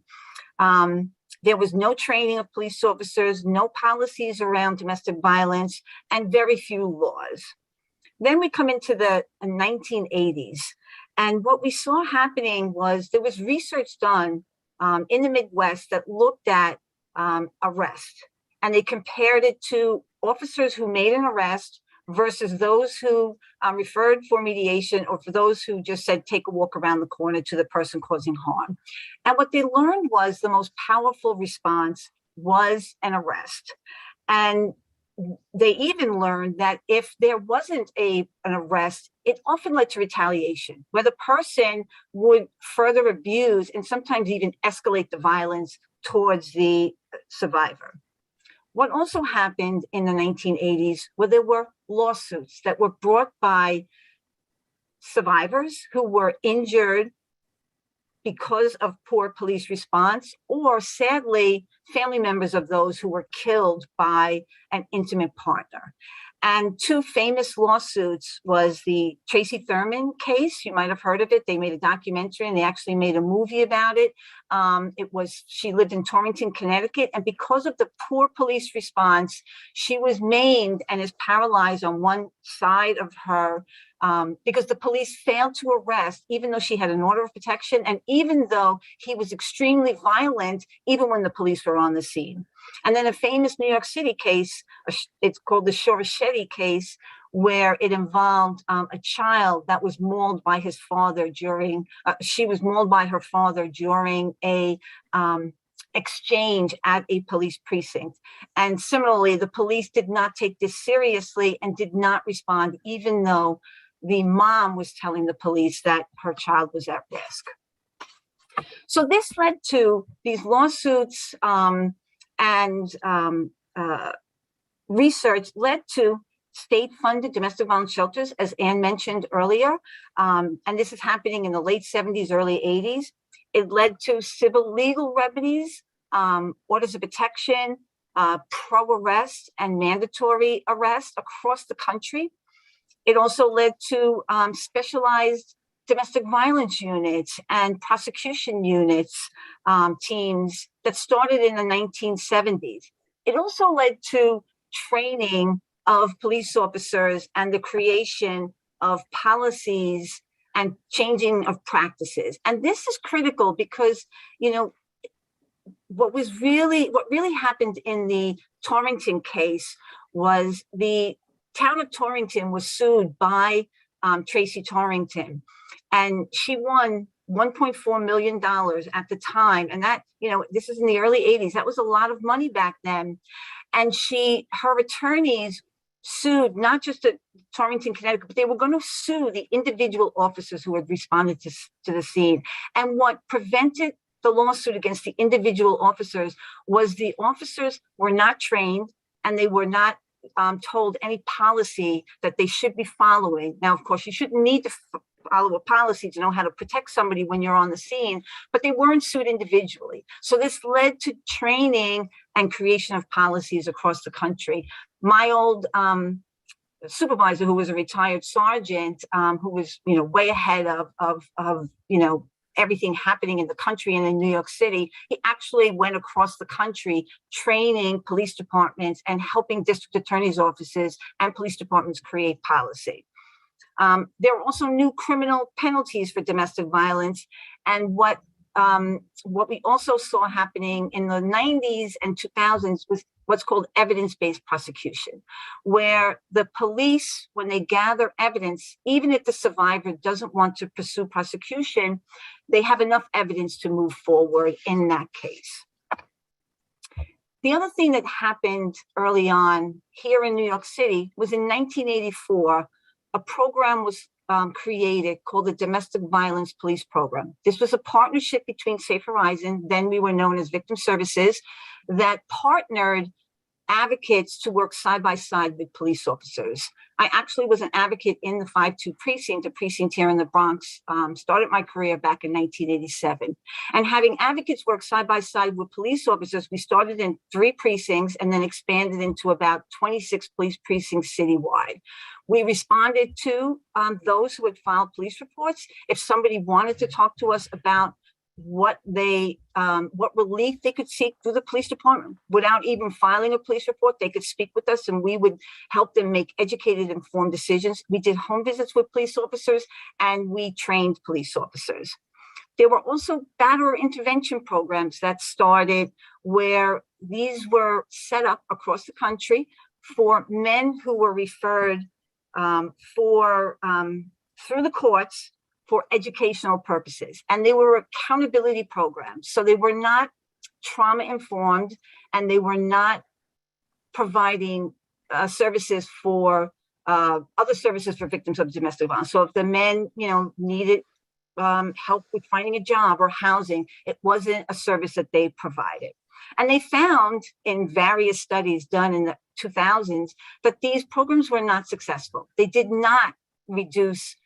There was no training of police officers, no policies around domestic violence, and very few laws. Then we come into the 1980s. And what we saw happening was there was research done in the Midwest that looked at arrest. And they compared it to officers who made an arrest versus those who referred for mediation, or for those who just said, take a walk around the corner to the person causing harm. And what they learned was the most powerful response was an arrest. And they even learned that if there wasn't an arrest, it often led to retaliation, where the person would further abuse and sometimes even escalate the violence towards the survivor. What also happened in the 1980s were there were lawsuits that were brought by survivors who were injured because of poor police response, or sadly, family members of those who were killed by an intimate partner. And two famous lawsuits was the Tracy Thurman case. You might have heard of it. They made a documentary and they actually made a movie about it. She lived in Torrington, Connecticut. And because of the poor police response, she was maimed and is paralyzed on one side of her because the police failed to arrest, even though she had an order of protection, and even though he was extremely violent, even when the police were on the scene. And then a famous New York City case, it's called the Shetty case, where it involved a child that was mauled by his father during, she was mauled by her father during a exchange at a police precinct. And similarly, the police did not take this seriously and did not respond, even though the mom was telling the police that her child was at risk. So this led to these lawsuits and research led to state-funded domestic violence shelters, as Anne mentioned earlier. And this is happening in the late 70s, early 80s. It led to civil legal remedies, orders of protection, pro-arrest and mandatory arrest across the country. It also led to specialized domestic violence units and prosecution units, teams that started in the 1970s. It also led to training of police officers and the creation of policies and changing of practices. And this is critical because, what really happened in the Torrington case was the town of Torrington was sued by Tracy Torrington, and she won $1.4 million at the time. And that, this is in the early 80s. That was a lot of money back then. And her attorneys sued not just the Torrington, Connecticut, but they were going to sue the individual officers who had responded to the scene. And what prevented the lawsuit against the individual officers was the officers were not trained and they were not told any policy that they should be following. Now, of course, you shouldn't need to follow a policy to know how to protect somebody when you're on the scene, but they weren't sued individually. So this led to training and creation of policies across the country. My old supervisor, who was a retired sergeant, who was, way ahead of everything happening in the country and in New York City, he actually went across the country training police departments and helping district attorneys' offices and police departments create policy. There are also new criminal penalties for domestic violence. And what we also saw happening in the 90s and 2000s was what's called evidence-based prosecution, where the police, when they gather evidence, even if the survivor doesn't want to pursue prosecution, they have enough evidence to move forward in that case. The other thing that happened early on here in New York City was in 1984, a program was created called the Domestic Violence Police Program. This was a partnership between Safe Horizon, then we were known as Victim Services, that partnered advocates to work side by side with police officers. I actually was an advocate in the 5-2 precinct, a precinct here in the Bronx, started my career back in 1987. And having advocates work side by side with police officers, we started in 3 precincts and then expanded into about 26 police precincts citywide. We responded to those who had filed police reports. If somebody wanted to talk to us about what relief they could seek through the police department without even filing a police report, they could speak with us and we would help them make educated, informed decisions. We did home visits with police officers and we trained police officers. There were also batterer intervention programs that started where these were set up across the country for men who were referred through the courts for educational purposes. And they were accountability programs. So they were not trauma informed and they were not providing services for other services for victims of domestic violence. So if the men, needed help with finding a job or housing, it wasn't a service that they provided. And they found in various studies done in the 2000s that these programs were not successful. They did not reduce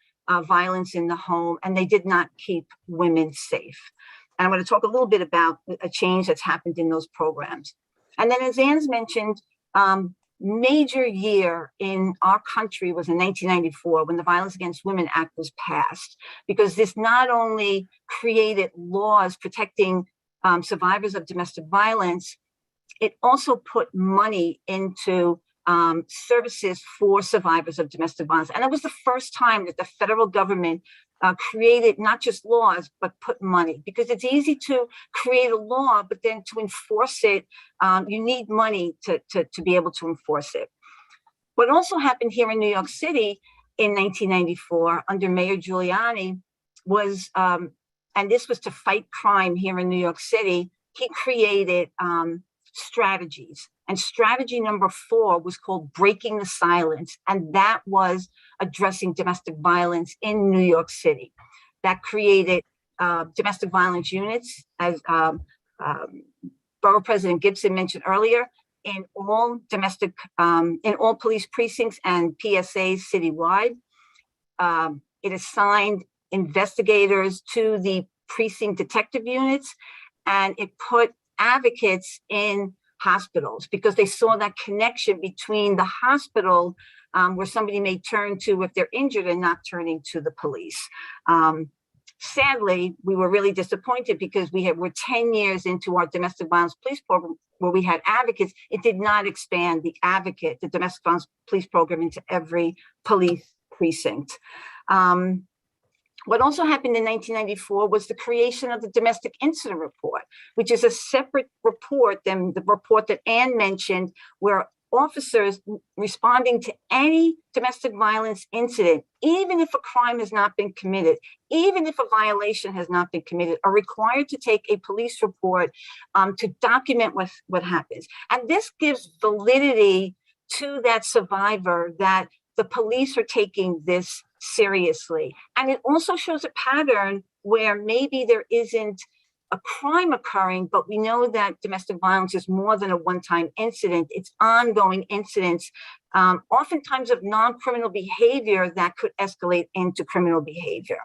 violence in the home, and they did not keep women safe. And I'm going to talk a little bit about a change that's happened in those programs. And then, as Anne's mentioned, major year in our country was in 1994 when the Violence Against Women Act was passed, because this not only created laws protecting survivors of domestic violence, it also put money into services for survivors of domestic violence. And it was the first time that the federal government created not just laws, but put money, because it's easy to create a law, but then to enforce it, you need money to be able to enforce it. What also happened here in New York City in 1994 under Mayor Giuliani was, and this was to fight crime here in New York City, he created strategies. And strategy number 4 was called Breaking the Silence. And that was addressing domestic violence in New York City. That created domestic violence units, as Borough President Gibson mentioned earlier, in all police precincts and PSAs citywide. It assigned investigators to the precinct detective units, and it put advocates in hospitals because they saw that connection between the hospital where somebody may turn to if they're injured and not turning to the police. Sadly, we were really disappointed because we're 10 years into our domestic violence police program where we had advocates. It did not expand the domestic violence police program into every police precinct. What also happened in 1994 was the creation of the Domestic Incident Report, which is a separate report than the report that Anne mentioned, where officers responding to any domestic violence incident, even if a crime has not been committed, even if a violation has not been committed, are required to take a police report to document what happens. And this gives validity to that survivor that the police are taking this seriously. And it also shows a pattern where maybe there isn't a crime occurring, but we know that domestic violence is more than a one-time incident. It's ongoing incidents, oftentimes of non-criminal behavior that could escalate into criminal behavior.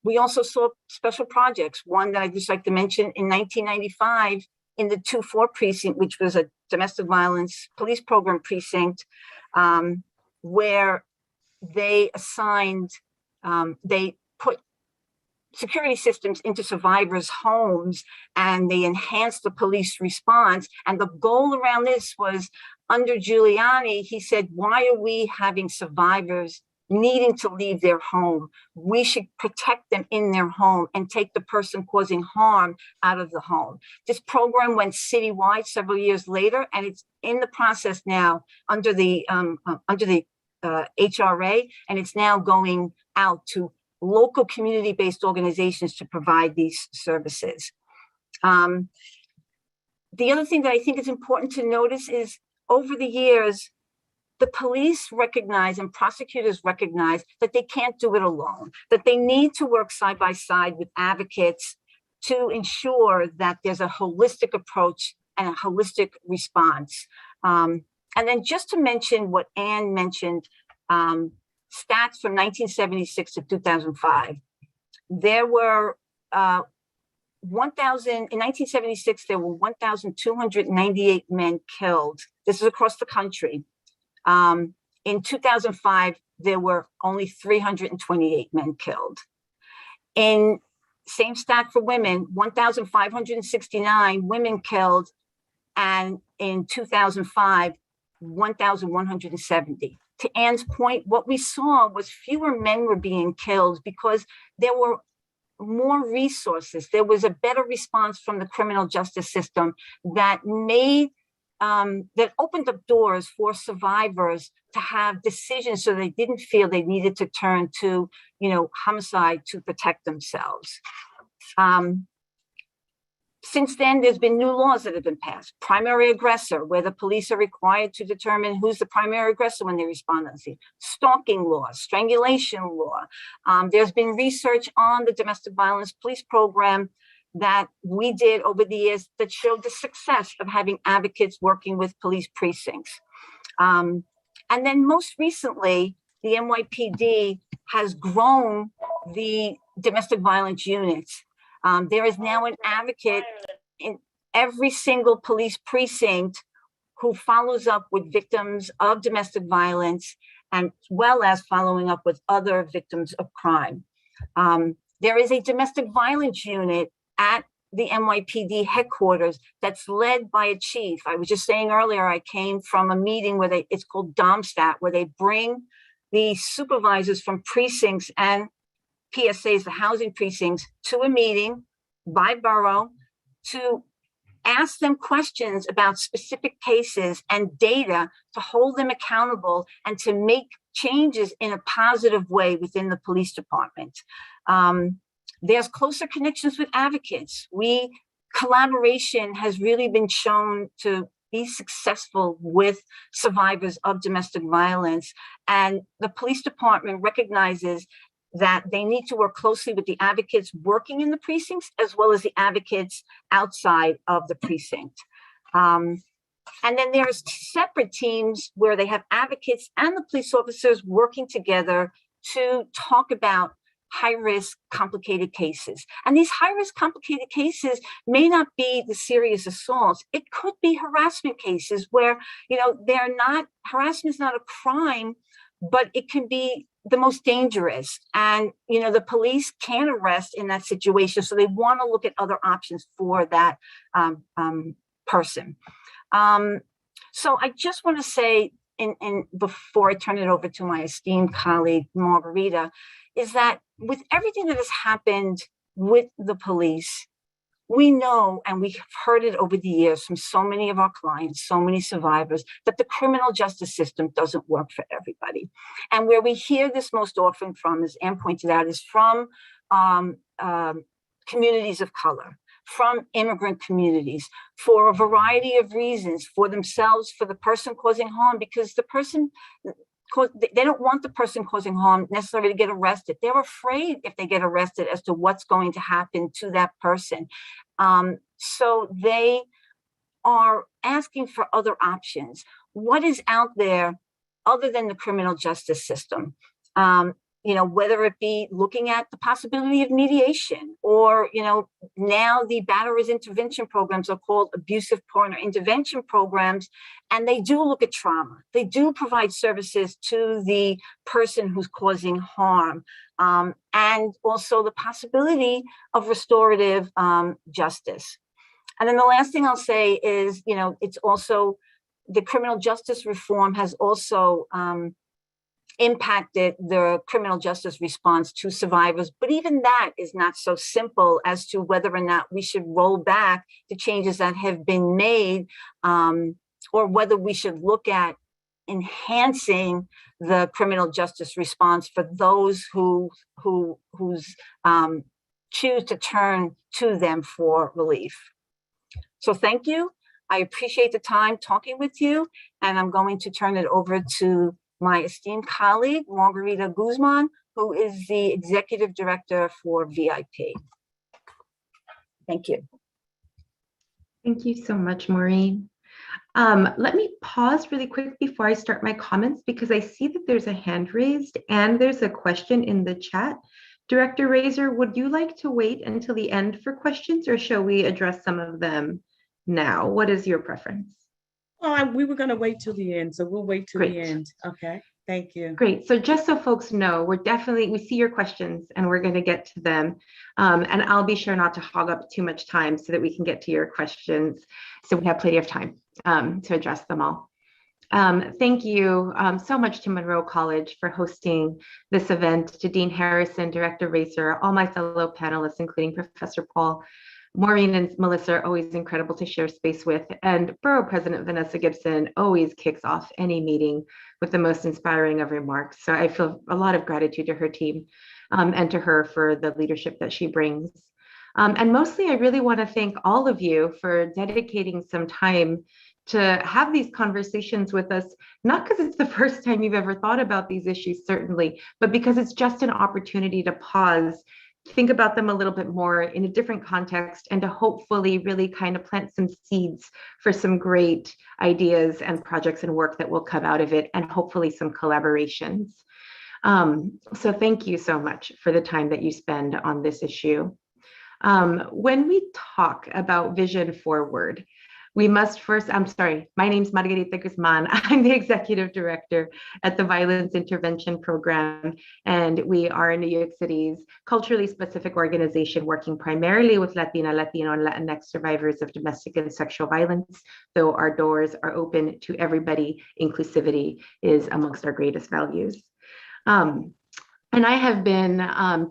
We also saw special projects. One that I'd just like to mention, in 1995, in the 2-4 precinct, which was a domestic violence police program precinct, where they assigned, they put security systems into survivors' homes, and they enhanced the police response. And the goal around this was, under Giuliani, he said, why are we having survivors needing to leave their home? We should protect them in their home and take the person causing harm out of the home. This program went citywide several years later, and it's in the process now under the HRA, and it's now going out to local community-based organizations to provide these services. The other thing that I think is important to notice is, over the years, the police recognize and prosecutors recognize that they can't do it alone, that they need to work side by side with advocates to ensure that there's a holistic approach and a holistic response. And then just to mention what Anne mentioned, stats from 1976 to 2005. There were in 1976, there were 1,298 men killed. This is across the country. In 2005, there were only 328 men killed. In same stat for women, 1,569 women killed, and in 2005, 1,170. To Anne's point, what we saw was fewer men were being killed because there were more resources. There was a better response from the criminal justice system that made that opened up doors for survivors to have decisions, so they didn't feel they needed to turn to, homicide to protect themselves. Since then, there's been new laws that have been passed. Primary aggressor, where the police are required to determine who's the primary aggressor when they respond to the scene. Stalking law, strangulation law. There's been research on the domestic violence police program that we did over the years that showed the success of having advocates working with police precincts. And then most recently, the NYPD has grown the domestic violence units. There is now an advocate in every single police precinct who follows up with victims of domestic violence, as well as following up with other victims of crime. There is a domestic violence unit at the NYPD headquarters that's led by a chief. I was just saying earlier, I came from a meeting where it's called DOMSTAT, where they bring the supervisors from precincts and PSAs, the housing precincts, to a meeting by borough to ask them questions about specific cases and data to hold them accountable and to make changes in a positive way within the police department. There's closer connections with advocates. Collaboration has really been shown to be successful with survivors of domestic violence. And the police department recognizes that they need to work closely with the advocates working in the precincts, as well as the advocates outside of the precinct. And then there's separate teams where they have advocates and the police officers working together to talk about high-risk, complicated cases. And these high-risk, complicated cases may not be the serious assaults. It could be harassment cases where, harassment is not a crime, but it can be the most dangerous. And, the police can arrest in that situation. So they want to look at other options for that person. So I just want to say, and before I turn it over to my esteemed colleague, Margarita, is that with everything that has happened with the police, we know, and we've heard it over the years from so many of our clients, so many survivors, that the criminal justice system doesn't work for everybody. And where we hear this most often from, as Anne pointed out, is from communities of color, from immigrant communities, for a variety of reasons, for themselves, for the person causing harm, because they don't want the person causing harm necessarily to get arrested. They're afraid if they get arrested as to what's going to happen to that person. So they are asking for other options. What is out there other than the criminal justice system? whether it be looking at the possibility of mediation, or, now the batterers intervention programs are called abusive partner intervention programs, and they do look at trauma. They do provide services to the person who's causing harm, and also the possibility of restorative justice. And then the last thing I'll say is, it's also the criminal justice reform has also impacted the criminal justice response to survivors. But even that is not so simple as to whether or not we should roll back the changes that have been made, or whether we should look at enhancing the criminal justice response for those who choose to turn to them for relief. So thank you. I appreciate the time talking with you, and I'm going to turn it over to my esteemed colleague, Margarita Guzman, who is the Executive Director for VIP. Thank you. Thank you so much, Maureen. Let me pause really quick before I start my comments, because I see that there's a hand raised and there's a question in the chat. Director Razor, would you like to wait until the end for questions, or shall we address some of them now? What is your preference? Oh, we were going to wait till the end, so we'll wait till the end. Okay, thank you. Great. So just so folks know, we see your questions and we're going to get to them. And I'll be sure not to hog up too much time so that we can get to your questions, so we have plenty of time to address them all. Thank you so much to Monroe College for hosting this event, to Dean Harrison, Director Racer, all my fellow panelists, including Professor Paul. Maureen and Melissa are always incredible to share space with, and Borough President Vanessa Gibson always kicks off any meeting with the most inspiring of remarks. So I feel a lot of gratitude to her team and to her for the leadership that she brings. And mostly, I really want to thank all of you for dedicating some time to have these conversations with us, not because it's the first time you've ever thought about these issues, certainly, but because it's just an opportunity to pause, think about them a little bit more in a different context, and to hopefully really kind of plant some seeds for some great ideas and projects and work that will come out of it, and hopefully some collaborations. So thank you so much for the time that you spend on this issue. When we talk about vision forward, we must first, my name's Margarita Guzman. I'm the Executive Director at the Violence Intervention Program, and we are New York City's culturally specific organization working primarily with Latina, Latino, and Latinx survivors of domestic and sexual violence, though our doors are open to everybody. Inclusivity is amongst our greatest values. And I have been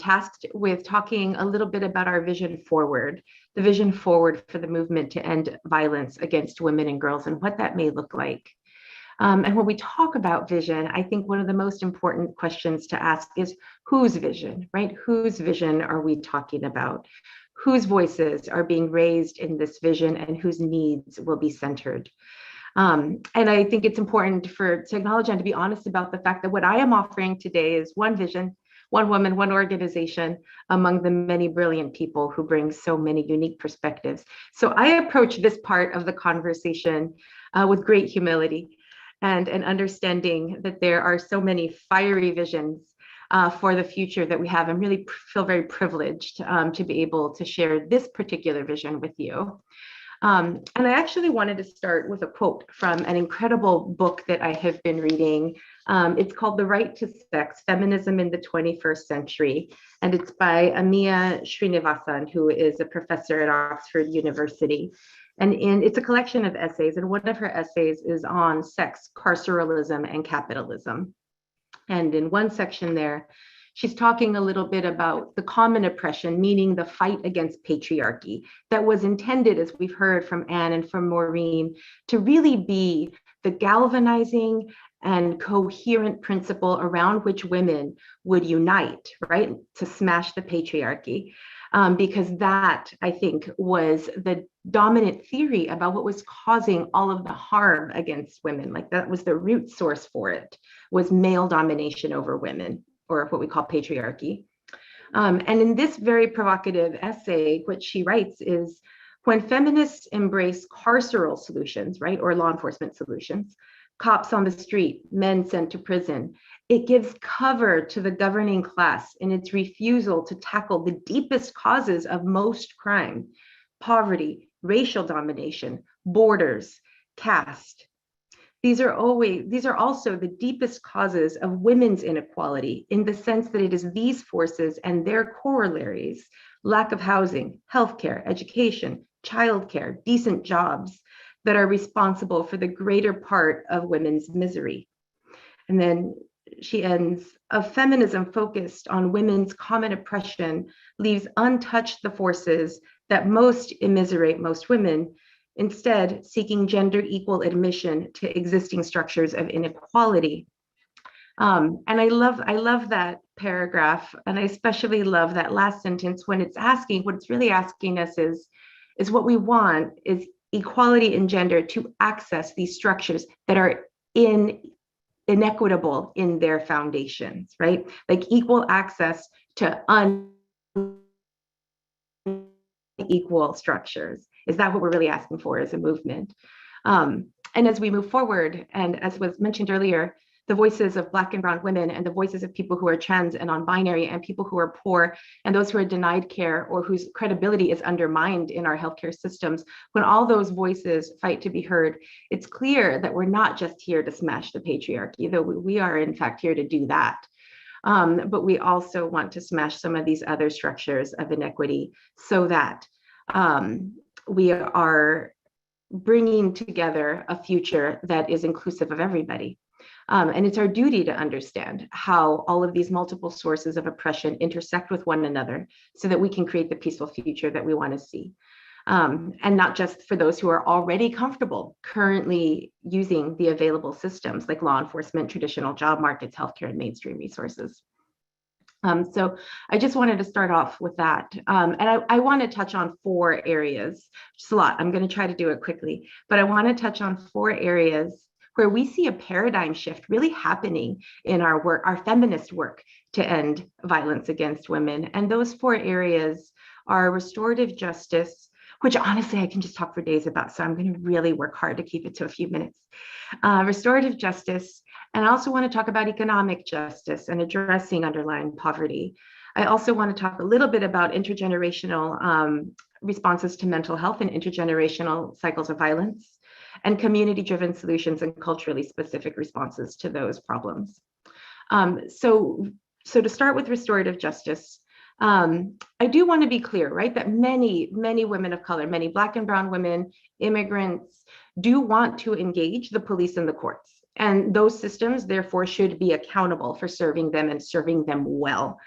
tasked with talking a little bit about our vision forward, the vision forward for the movement to end violence against women and girls, and what that may look like. And when we talk about vision, I think one of the most important questions to ask is whose vision, right? Whose vision are we talking about? Whose voices are being raised in this vision, and whose needs will be centered? And I think it's important to acknowledge and to be honest about the fact that what I am offering today is one vision, one woman, one organization among the many brilliant people who bring so many unique perspectives. So I approach this part of the conversation with great humility and an understanding that there are so many fiery visions for the future that we have, and really feel very privileged to be able to share this particular vision with you. And I actually wanted to start with a quote from an incredible book that I have been reading. It's called The Right to Sex, Feminism in the 21st Century. And it's by Amiya Srinivasan, who is a professor at Oxford University. And it's a collection of essays, and one of her essays is on sex, carceralism, and capitalism. And in one section there, she's talking a little bit about the common oppression, meaning the fight against patriarchy, that was intended, as we've heard from Anne and from Maureen, to really be the galvanizing and coherent principle around which women would unite, right, to smash the patriarchy. Because that, I think, was the dominant theory about what was causing all of the harm against women. Like, that was the root source for it, was male domination over women, or what we call patriarchy. And in this very provocative essay, what she writes is, when feminists embrace carceral solutions, right, or law enforcement solutions, cops on the street, men sent to prison. It gives cover to the governing class in its refusal to tackle the deepest causes of most crime: poverty, racial domination, borders, caste. These are also the deepest causes of women's inequality, in the sense that it is these forces and their corollaries, lack of housing, healthcare, education, childcare, decent jobs, that are responsible for the greater part of women's misery. And then she ends, a feminism focused on women's common oppression leaves untouched the forces that most immiserate most women, instead seeking gender equal admission to existing structures of inequality. And I love that paragraph, and I especially love that last sentence when it's asking, what it's really asking us is what we want is equality in gender to access these structures that are inequitable in their foundations, right? Like equal access to unequal structures. Is that what we're really asking for as a movement? And as we move forward, and as was mentioned earlier, the voices of Black and Brown women and the voices of people who are trans and non-binary and people who are poor and those who are denied care or whose credibility is undermined in our healthcare systems, when all those voices fight to be heard, it's clear that we're not just here to smash the patriarchy, though we are in fact here to do that. But we also want to smash some of these other structures of inequity so that we are bringing together a future that is inclusive of everybody. And it's our duty to understand how all of these multiple sources of oppression intersect with one another so that we can create the peaceful future that we want to see. And not just for those who are already comfortable currently using the available systems like law enforcement, traditional job markets, healthcare, and mainstream resources. So I just wanted to start off with that. And I want to touch on 4 areas, just a lot. I'm going to try to do it quickly, but I want to touch on 4 areas where we see a paradigm shift really happening in our work, our feminist work to end violence against women. And those 4 areas are restorative justice, which honestly I can just talk for days about, so I'm going to really work hard to keep it to a few minutes. Restorative justice, and I also want to talk about economic justice and addressing underlying poverty. I also want to talk a little bit about intergenerational responses to mental health and intergenerational cycles of violence, and community-driven solutions and culturally specific responses to those problems. So to start with restorative justice, I do want to be clear, right, that many women of color, many Black and Brown women, immigrants, do want to engage the police and the courts. And those systems, therefore, should be accountable for serving them and serving them well.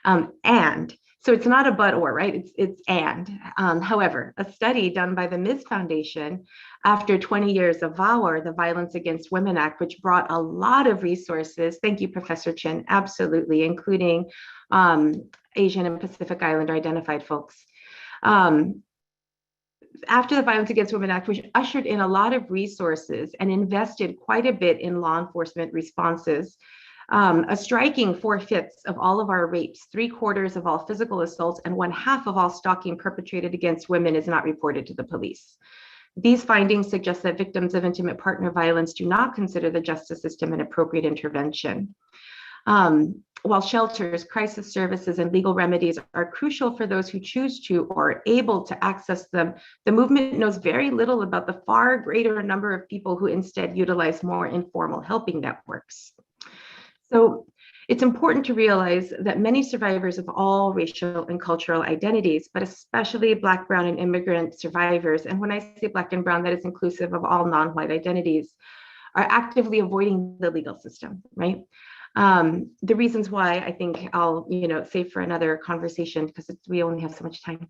And so it's not a but or, right? It's and. However, a study done by the Ms. Foundation after 20 years of VAWA, the Violence Against Women Act, which brought a lot of resources, thank you, Professor Chin, absolutely, including Asian and Pacific Islander identified folks. After the Violence Against Women Act, which ushered in a lot of resources and invested quite a bit in law enforcement responses, a striking 4/5 of all of our rapes, 3/4 of all physical assaults, and 1/2 of all stalking perpetrated against women is not reported to the police. These findings suggest that victims of intimate partner violence do not consider the justice system an appropriate intervention. While shelters, crisis services, and legal remedies are crucial for those who choose to or are able to access them, the movement knows very little about the far greater number of people who instead utilize more informal helping networks. So it's important to realize that many survivors of all racial and cultural identities, but especially Black, Brown, and immigrant survivors, and when I say Black and Brown, that is inclusive of all non-white identities, are actively avoiding the legal system, right? The reasons why I think I'll save for another conversation because we only have so much time.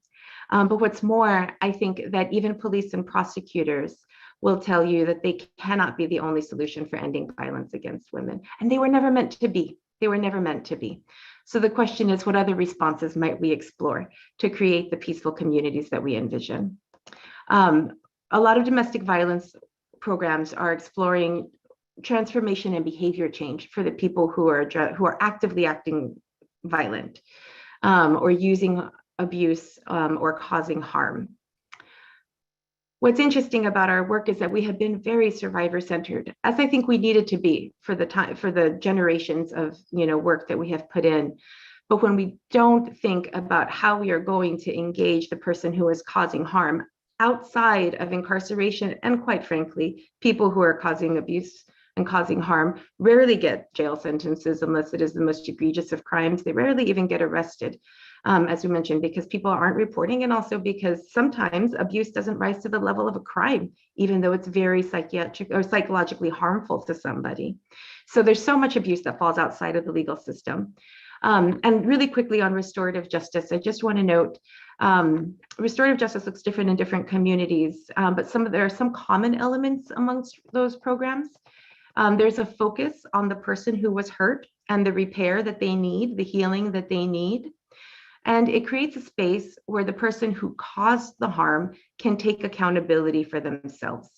But what's more, I think that even police and prosecutors will tell you that they cannot be the only solution for ending violence against women. And they were never meant to be. They were never meant to be. So the question is, what other responses might we explore to create the peaceful communities that we envision? A lot of domestic violence programs are exploring transformation and behavior change for the people who are actively acting violent or using abuse or causing harm. What's interesting about our work is that we have been very survivor-centered, as I think we needed to be for the generations of work that we have put in. But when we don't think about how we are going to engage the person who is causing harm outside of incarceration, and quite frankly, people who are causing abuse and causing harm rarely get jail sentences unless it is the most egregious of crimes. They rarely even get arrested, as we mentioned, because people aren't reporting, and also because sometimes abuse doesn't rise to the level of a crime, even though it's very psychiatric or psychologically harmful to somebody. So there's so much abuse that falls outside of the legal system. And really quickly on restorative justice, I just want to note, restorative justice looks different in different communities, but there are some common elements amongst those programs. There's a focus on the person who was hurt and the repair that they need, the healing that they need. And it creates a space where the person who caused the harm can take accountability for themselves.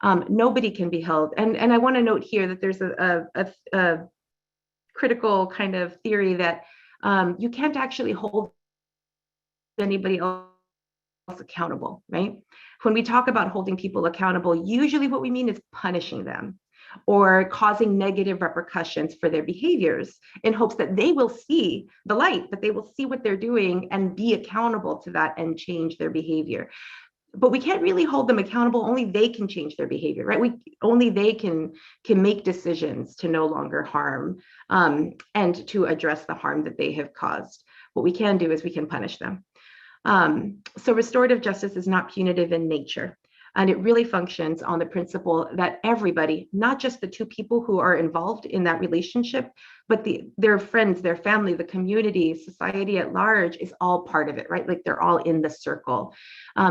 Nobody can be held. And I want to note here that there's a critical kind of theory that you can't actually hold anybody else accountable, right? When we talk about holding people accountable, usually what we mean is punishing them or causing negative repercussions for their behaviors in hopes that they will see the light, that they will see what they're doing and be accountable to that and change their behavior. But we can't really hold them accountable. Only they can change their behavior, right? Only they can make decisions to no longer harm and to address the harm that they have caused. What we can do is we can punish them. So restorative justice is not punitive in nature. And it really functions on the principle that everybody, not just the two people who are involved in that relationship, but their friends, their family, the community, society at large is all part of it, right? Like they're all in the circle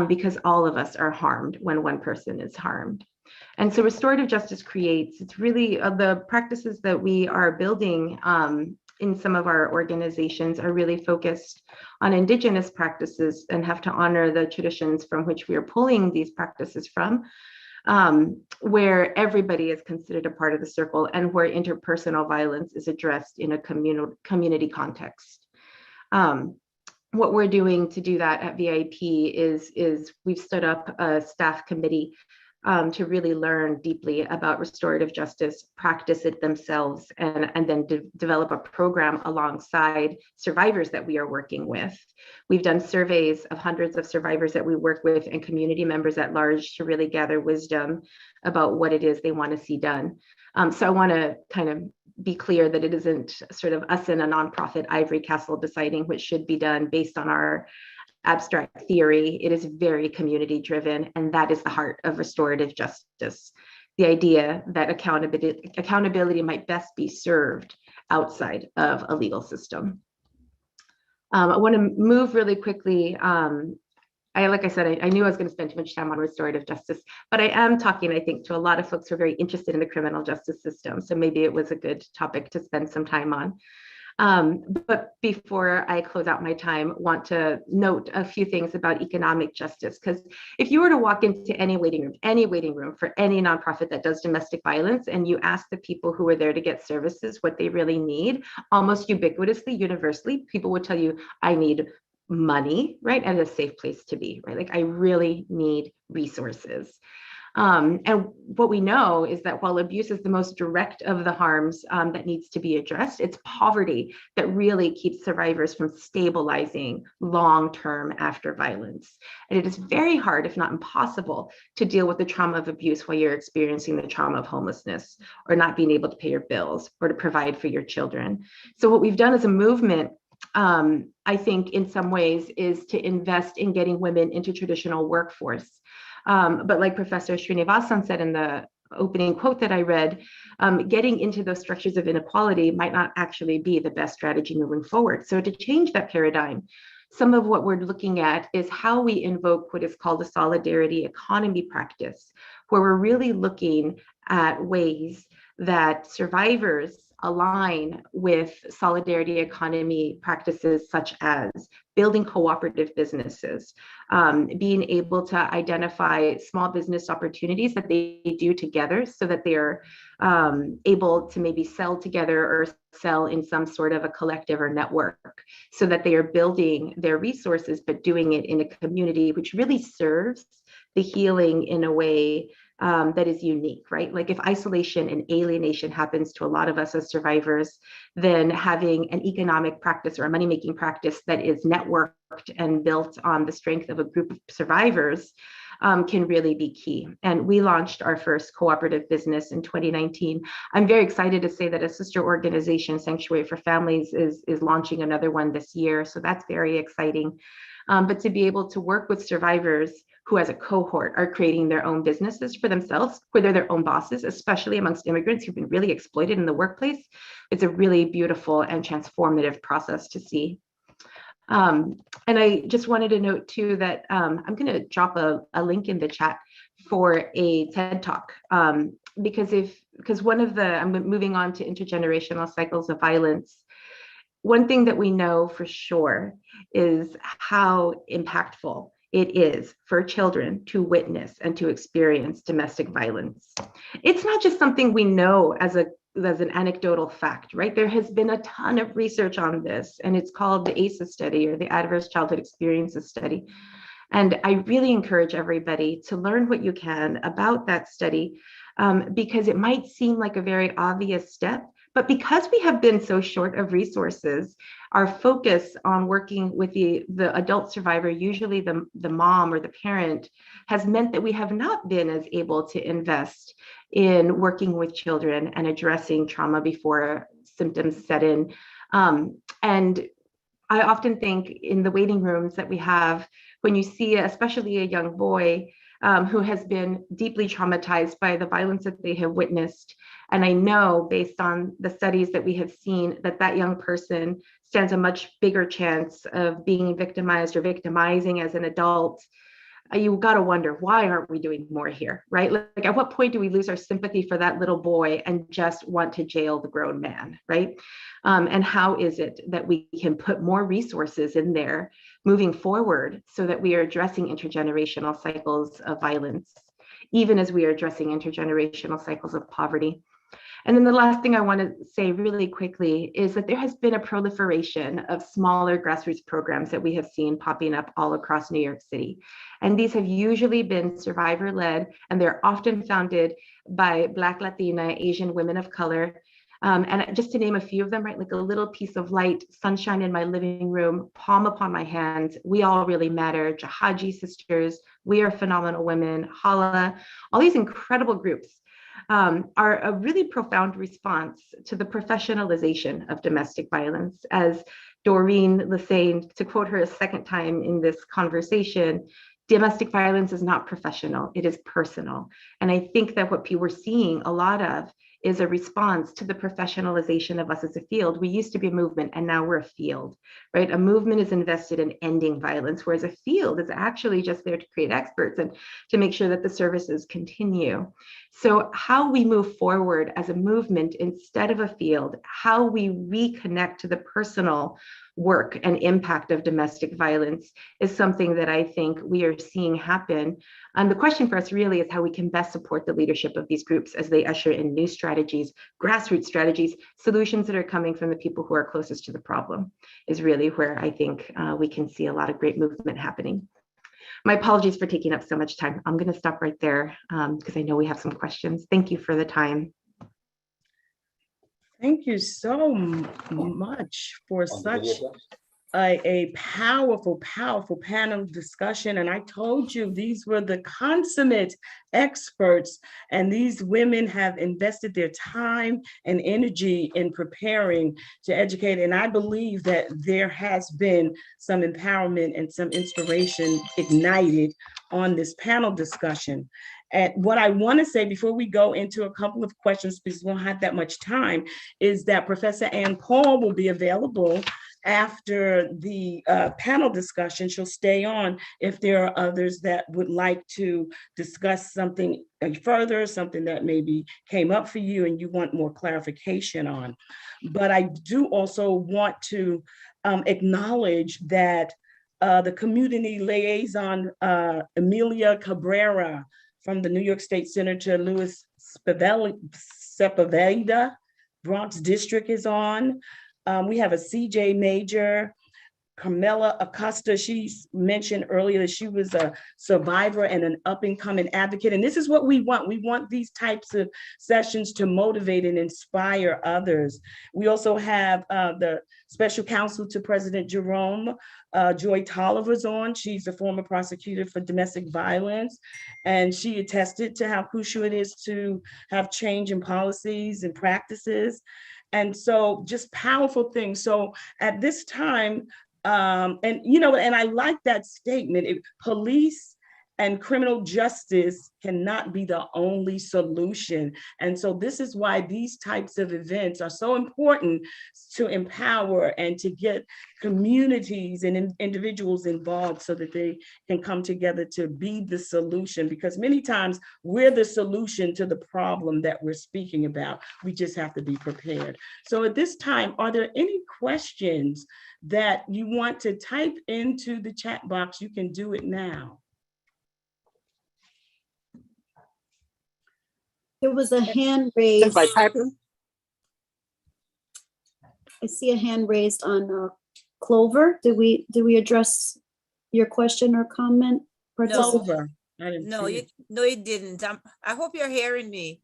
because all of us are harmed when one person is harmed. And so restorative justice it's really the practices that we are building in some of our organizations are really focused on Indigenous practices and have to honor the traditions from which we are pulling these practices from, where everybody is considered a part of the circle and where interpersonal violence is addressed in a community context. What we're doing to do that at VIP is we've stood up a staff committee to really learn deeply about restorative justice, practice it themselves, and then develop a program alongside survivors that we are working with. We've done surveys of hundreds of survivors that we work with and community members at large to really gather wisdom about what it is they want to see done. So I want to kind of be clear that it isn't sort of us in a nonprofit ivory castle deciding what should be done based on our abstract theory. It is very community driven, and that is the heart of restorative justice. The idea that accountability might best be served outside of a legal system. I want to move really quickly. Like I said, I knew I was going to spend too much time on restorative justice, but I am talking, I think, to a lot of folks who are very interested in the criminal justice system. So maybe it was a good topic to spend some time on. But before I close out my time, want to note a few things about economic justice, because if you were to walk into any waiting room for any nonprofit that does domestic violence, and you ask the people who are there to get services what they really need, almost ubiquitously, universally, people would tell you, I need money, right? And a safe place to be, right? Like I really need resources. And what we know is that while abuse is the most direct of the harms that needs to be addressed, it's poverty that really keeps survivors from stabilizing long-term after violence. And it is very hard, if not impossible, to deal with the trauma of abuse while you're experiencing the trauma of homelessness or not being able to pay your bills or to provide for your children. So what we've done as a movement, I think in some ways, is to invest in getting women into traditional workforce. But like Professor Srinivasan said in the opening quote that I read, getting into those structures of inequality might not actually be the best strategy moving forward. So to change that paradigm, some of what we're looking at is how we invoke what is called a solidarity economy practice, where we're really looking at ways that survivors align with solidarity economy practices such as building cooperative businesses, being able to identify small business opportunities that they do together so that they are able to maybe sell together or sell in some sort of a collective or network, so that they are building their resources, but doing it in a community which really serves the healing in a way that is unique, right? Like if isolation and alienation happens to a lot of us as survivors, then having an economic practice or a money-making practice that is networked and built on the strength of a group of survivors can really be key. And we launched our first cooperative business in 2019. I'm very excited to say that a sister organization, Sanctuary for Families, is launching another one this year. So that's very exciting. But to be able to work with survivors who as a cohort are creating their own businesses for themselves, where they're their own bosses, especially amongst immigrants who've been really exploited in the workplace, it's a really beautiful and transformative process to see. And I just wanted to note too that I'm going to drop a link in the chat for a TED Talk, because one of the, I'm moving on to intergenerational cycles of violence. One thing that we know for sure is how impactful it is for children to witness and to experience domestic violence. It's not just something we know as an anecdotal fact, right? There has been a ton of research on this, and it's called the ACEs study, or the Adverse Childhood Experiences study. And I really encourage everybody to learn what you can about that study, because it might seem like a very obvious step, but because we have been so short of resources, our focus on working with the adult survivor, usually the mom or the parent, has meant that we have not been as able to invest in working with children and addressing trauma before symptoms set in. And I often think in the waiting rooms that we have, when you see especially a young boy who has been deeply traumatized by the violence that they have witnessed. And I know based on the studies that we have seen that that young person stands a much bigger chance of being victimized or victimizing as an adult. You got to wonder, why aren't we doing more here, right? Like at what point do we lose our sympathy for that little boy and just want to jail the grown man, right? And how is it that we can put more resources in there moving forward so that we are addressing intergenerational cycles of violence, even as we are addressing intergenerational cycles of poverty? And then the last thing I want to say really quickly is that there has been a proliferation of smaller grassroots programs that we have seen popping up all across New York City. And these have usually been survivor-led, and they're often founded by Black, Latina, Asian women of color. And just to name a few of them, right, like A Little Piece of Light, Sunshine in My Living Room, Palm Upon My Hands, We All Really Matter, Jahaji Sisters, We Are Phenomenal Women, Hala, all these incredible groups are a really profound response to the professionalization of domestic violence. As Doreen was saying, to quote her a second time in this conversation, domestic violence is not professional, it is personal. And I think that what we're seeing a lot of is a response to the professionalization of us as a field. We used to be a movement and now we're a field, right? A movement is invested in ending violence, whereas a field is actually just there to create experts and to make sure that the services continue. So how we move forward as a movement instead of a field, how we reconnect to the personal work and impact of domestic violence is something that I think we are seeing happen. And the question for us really is how we can best support the leadership of these groups as they usher in new strategies, grassroots strategies, solutions that are coming from the people who are closest to the problem is really where I think we can see a lot of great movement happening. My apologies for taking up so much time. I'm going to stop right there because I know we have some questions. Thank you for the time. Thank you so much for such a powerful, powerful panel discussion. And I told you these were the consummate experts, and these women have invested their time and energy in preparing to educate. And I believe that there has been some empowerment and some inspiration ignited on this panel discussion. And what I want to say before we go into a couple of questions, because we don't have that much time, is that Professor Ann Paul will be available after the panel discussion. She'll stay on if there are others that would like to discuss something further, something that maybe came up for you and you want more clarification on. But I do also want to acknowledge that the community liaison, Emilia Cabrera, from the New York State Senator Louis Sepulveda, Bronx District is on. We have a CJ Major, Carmela Acosta, she mentioned earlier that she was a survivor and an up-and-coming advocate. And this is what we want. We want these types of sessions to motivate and inspire others. We also have the special counsel to President Jerome, Joy Tolliver's on. She's a former prosecutor for domestic violence. And she attested to how crucial it is to have change in policies and practices. And so just powerful things. So at this time, and I like that statement. Police and criminal justice cannot be the only solution. And so this is why these types of events are so important to empower and to get communities and individuals involved so that they can come together to be the solution, because many times we're the solution to the problem that we're speaking about. We just have to be prepared. So at this time, are there any questions that you want to type into the chat box? You can do it now. There was a hand raised. I see a hand raised on Clover. Did we address your question or comment? Clover. No, you didn't. I hope you're hearing me.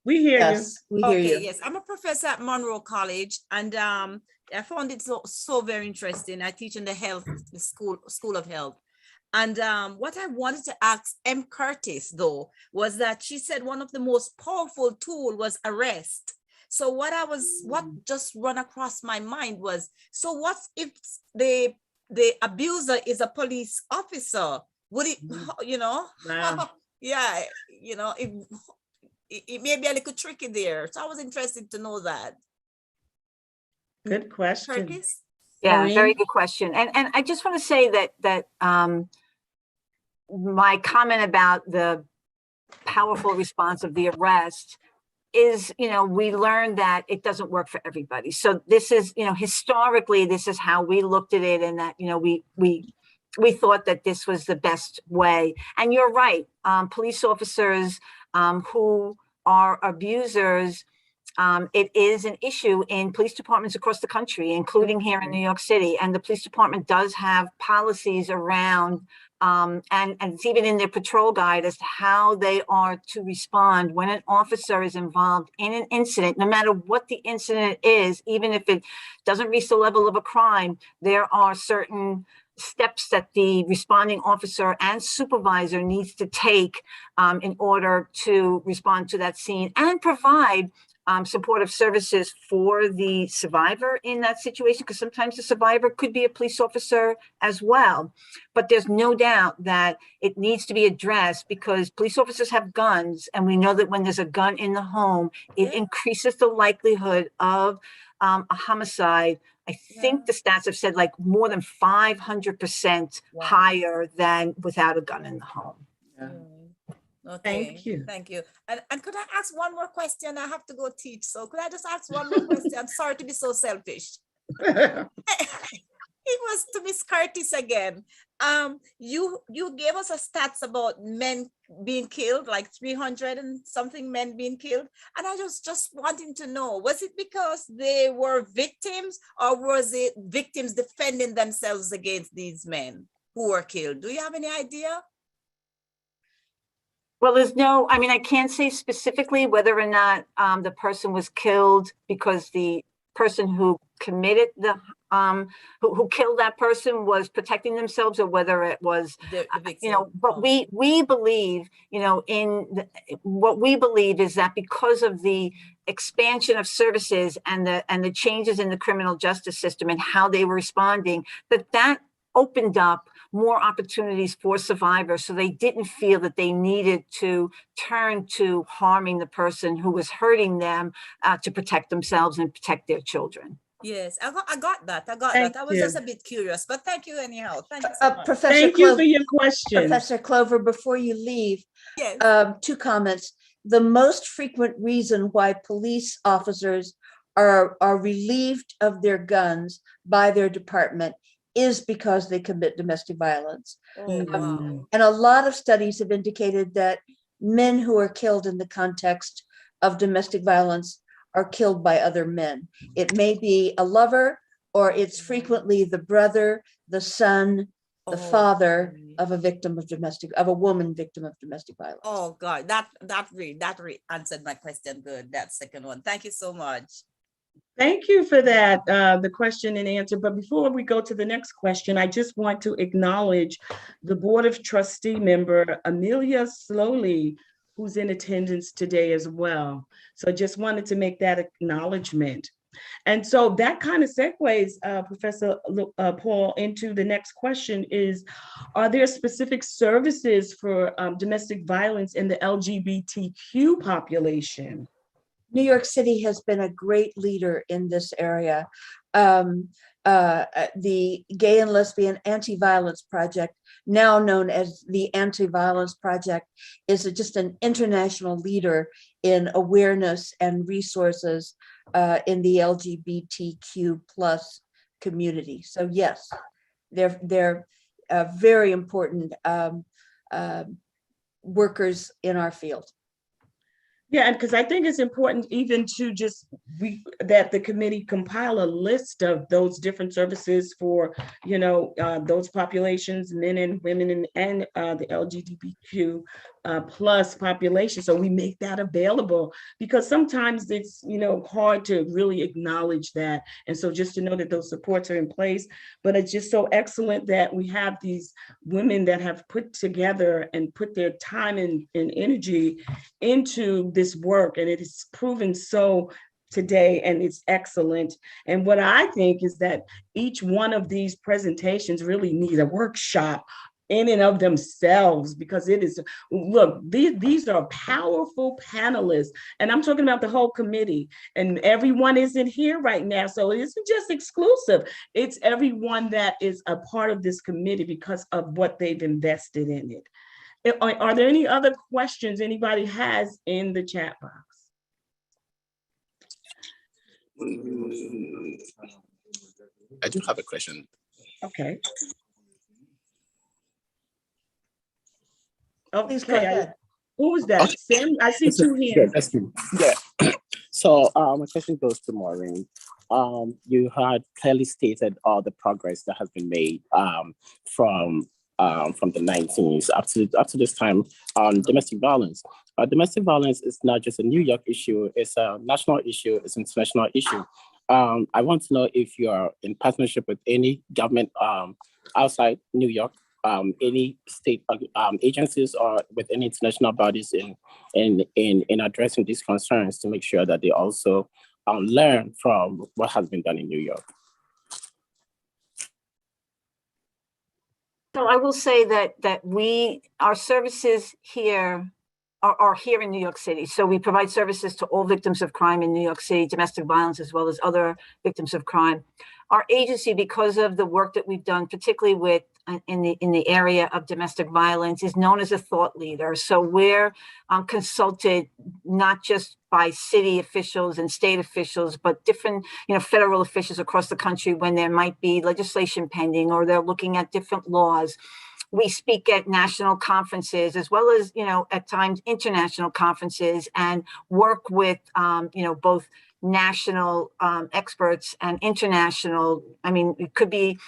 We hear Yes, we hear you. Yes, I'm a professor at Monroe College, and I found it so very interesting. I teach in the School of Health. And what I wanted to ask M. Curtis, though, was that she said one of the most powerful tool was arrest. So what just run across my mind was, so what if the abuser is a police officer? Would it, Wow. yeah, it may be a little tricky there. So I was interested to know that. Good question. Curtis? Yeah, Maureen? very good question. And I just want to say that my comment about the powerful response of the arrest is, we learned that it doesn't work for everybody. So this is, historically, this is how we looked at it, and that, we thought that this was the best way. And you're right, police officers who are abusers, it is an issue in police departments across the country, including here in New York City. And the police department does have policies around, and it's even in their patrol guide as to how they are to respond when an officer is involved in an incident, no matter what the incident is, even if it doesn't reach the level of a crime. There are certain steps that the responding officer and supervisor needs to take in order to respond to that scene and provide supportive services for the survivor in that situation, because sometimes the survivor could be a police officer as well. But there's no doubt that it needs to be addressed, because police officers have guns, and we know that when there's a gun in the home, it increases the likelihood of a homicide. I think the stats have said like more than 500% higher than without a gun in the home. Okay. Thank you. Thank you. And could I ask one more question? I have to go teach. So could I just ask one more question? I'm sorry to be so selfish. It was to Miss Curtis again. You gave us a stats about men being killed, like 300 and something men being killed. And I was just wanting to know, was it because they were victims, or was it victims defending themselves against these men who were killed? Do you have any idea? Well, I can't say specifically whether or not the person was killed because the person who committed who killed that person was protecting themselves, or whether it was, but we believe, what we believe is that because of the expansion of services and the changes in the criminal justice system and how they were responding, that opened up more opportunities for survivors, so they didn't feel that they needed to turn to harming the person who was hurting them to protect themselves and protect their children. Yes, I got that. I was just a bit curious, but thank you anyhow. Thank you so much. Professor Thank you for your question. Professor Clover, before you leave, Yes. 2 comments. The most frequent reason why police officers are relieved of their guns by their department is because they commit domestic violence. Oh, wow. And a lot of studies have indicated that men who are killed in the context of domestic violence are killed by other men. It may be a lover, or it's frequently the brother, the son, the father of a woman victim of domestic violence. Oh God, that really answered my question. Good, that second one. Thank you so much. Thank you for that, the question and answer. But before we go to the next question, I just want to acknowledge the Board of Trustee member, Amelia Slowly, who's in attendance today as well. So I just wanted to make that acknowledgement. And so that kind of segues, Professor Paul, into the next question is, are there specific services for domestic violence in the LGBTQ population? New York City has been a great leader in this area. The Gay and Lesbian Anti-Violence Project, now known as the Anti-Violence Project, is just an international leader in awareness and resources in the LGBTQ plus community. So yes, they're very important workers in our field. Yeah, and because I think it's important even to just that the committee compile a list of those different services for, those populations, men and women, and the LGBTQ plus population. So we make that available, because sometimes it's, hard to really acknowledge that. And so just to know that those supports are in place, but it's just so excellent that we have these women that have put together and put their time and energy into this work, and it is proven so today, and it's excellent. And what I think is that each one of these presentations really need a workshop in and of themselves, because it is, look, these are powerful panelists, and I'm talking about the whole committee, and everyone isn't here right now, so it isn't just exclusive. It's everyone that is a part of this committee because of what they've invested in it. Are there any other questions anybody has in the chat box? I do have a question. Okay. Please go ahead. Who was that? Okay. Sam, I see two hands. That's me. Yeah. So my question goes to Maureen. You had clearly stated all the progress that has been made from the 19s up to this time on domestic violence. Domestic violence is not just a New York issue, it's a national issue, it's an international issue. I want to know if you are in partnership with any government outside New York, any state agencies, or with any international bodies in addressing these concerns, to make sure that they also learn from what has been done in New York. So I will say that our services here are here in New York City. So we provide services to all victims of crime in New York City, domestic violence, as well as other victims of crime. Our agency, because of the work that we've done, particularly with in the area of domestic violence, is known as a thought leader. So we're consulted not just by city officials and state officials, but different, federal officials across the country when there might be legislation pending or they're looking at different laws. We speak at national conferences, as well as, at times international conferences, and work with, both national experts and international. I mean, it could be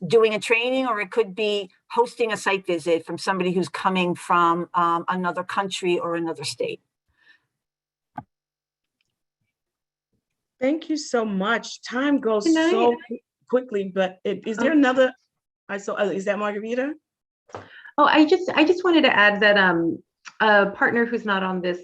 doing a training, or it could be hosting a site visit from somebody who's coming from another country or another state. Thank you so much. Time goes so quickly, but is there another? Is that Margarita? Oh, I just wanted to add that a partner who's not on this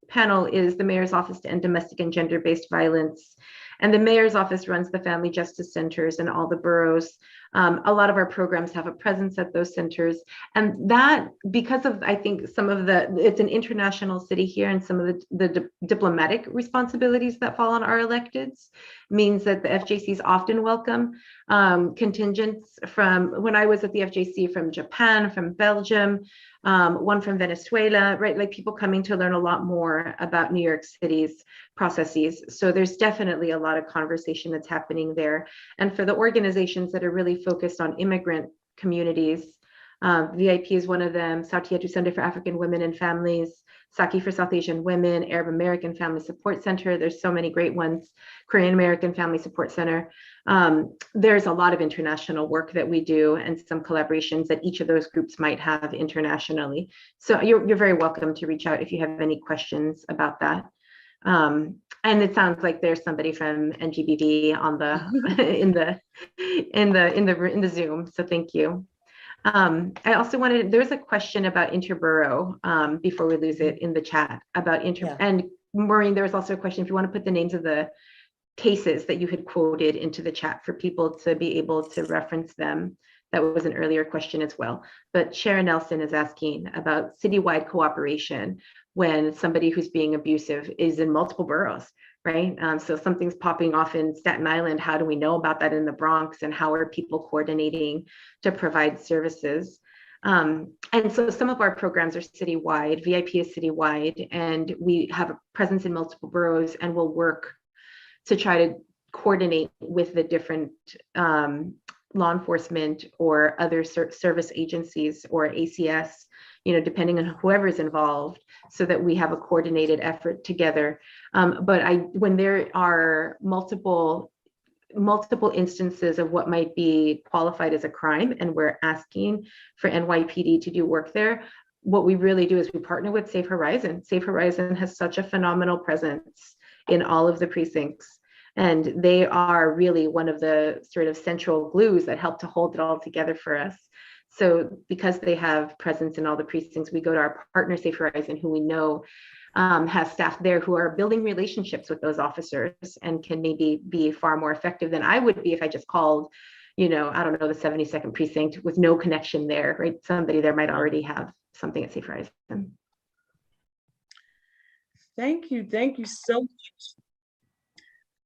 panel is the Mayor's Office to End Domestic and Gender-Based Violence. And the Mayor's Office runs the Family Justice Centers in all the boroughs. A lot of our programs have a presence at those centers. And that, because of, I think, it's an international city here, and some of the diplomatic responsibilities that fall on our electeds, means that the FJCs often welcome contingents from, when I was at the FJC, from Japan, from Belgium, one from Venezuela, right? Like people coming to learn a lot more about New York City's processes. So there's definitely a lot of conversation that's happening there. And for the organizations that are really focused on immigrant communities, VIP is one of them, Sauti Yetu Center for African Women and Families, Saki for South Asian Women, Arab American Family Support Center. There's so many great ones, Korean American Family Support Center. There's a lot of international work that we do and some collaborations that each of those groups might have internationally. So you're very welcome to reach out if you have any questions about that. And it sounds like there's somebody from NGBV on the in the Zoom. So thank you. I also wanted, there's a question about interborough before we lose it in the chat about and Maureen, there was also a question if you want to put the names of the cases that you had quoted into the chat for people to be able to reference them. That was an earlier question as well. But Sharon Nelson is asking about citywide cooperation when somebody who's being abusive is in multiple boroughs, right? So something's popping off in Staten Island. How do we know about that in the Bronx? And how are people coordinating to provide services? And so some of our programs are citywide, VIP is citywide, and we have a presence in multiple boroughs, and we'll work to try to coordinate with the different law enforcement or other service agencies or ACS, you know, depending on whoever's involved, so that we have a coordinated effort together. But when there are multiple instances of what might be qualified as a crime, and we're asking for NYPD to do work there, what we really do is we partner with Safe Horizon. Safe Horizon has such a phenomenal presence in all of the precincts, and they are really one of the sort of central glues that help to hold it all together for us. So because they have presence in all the precincts, we go to our partner Safe Horizon, who we know has staff there who are building relationships with those officers and can maybe be far more effective than I would be if I just called, you know, I don't know, the 72nd precinct with no connection there, right? Somebody there might already have something at Safe Horizon. Thank you so much.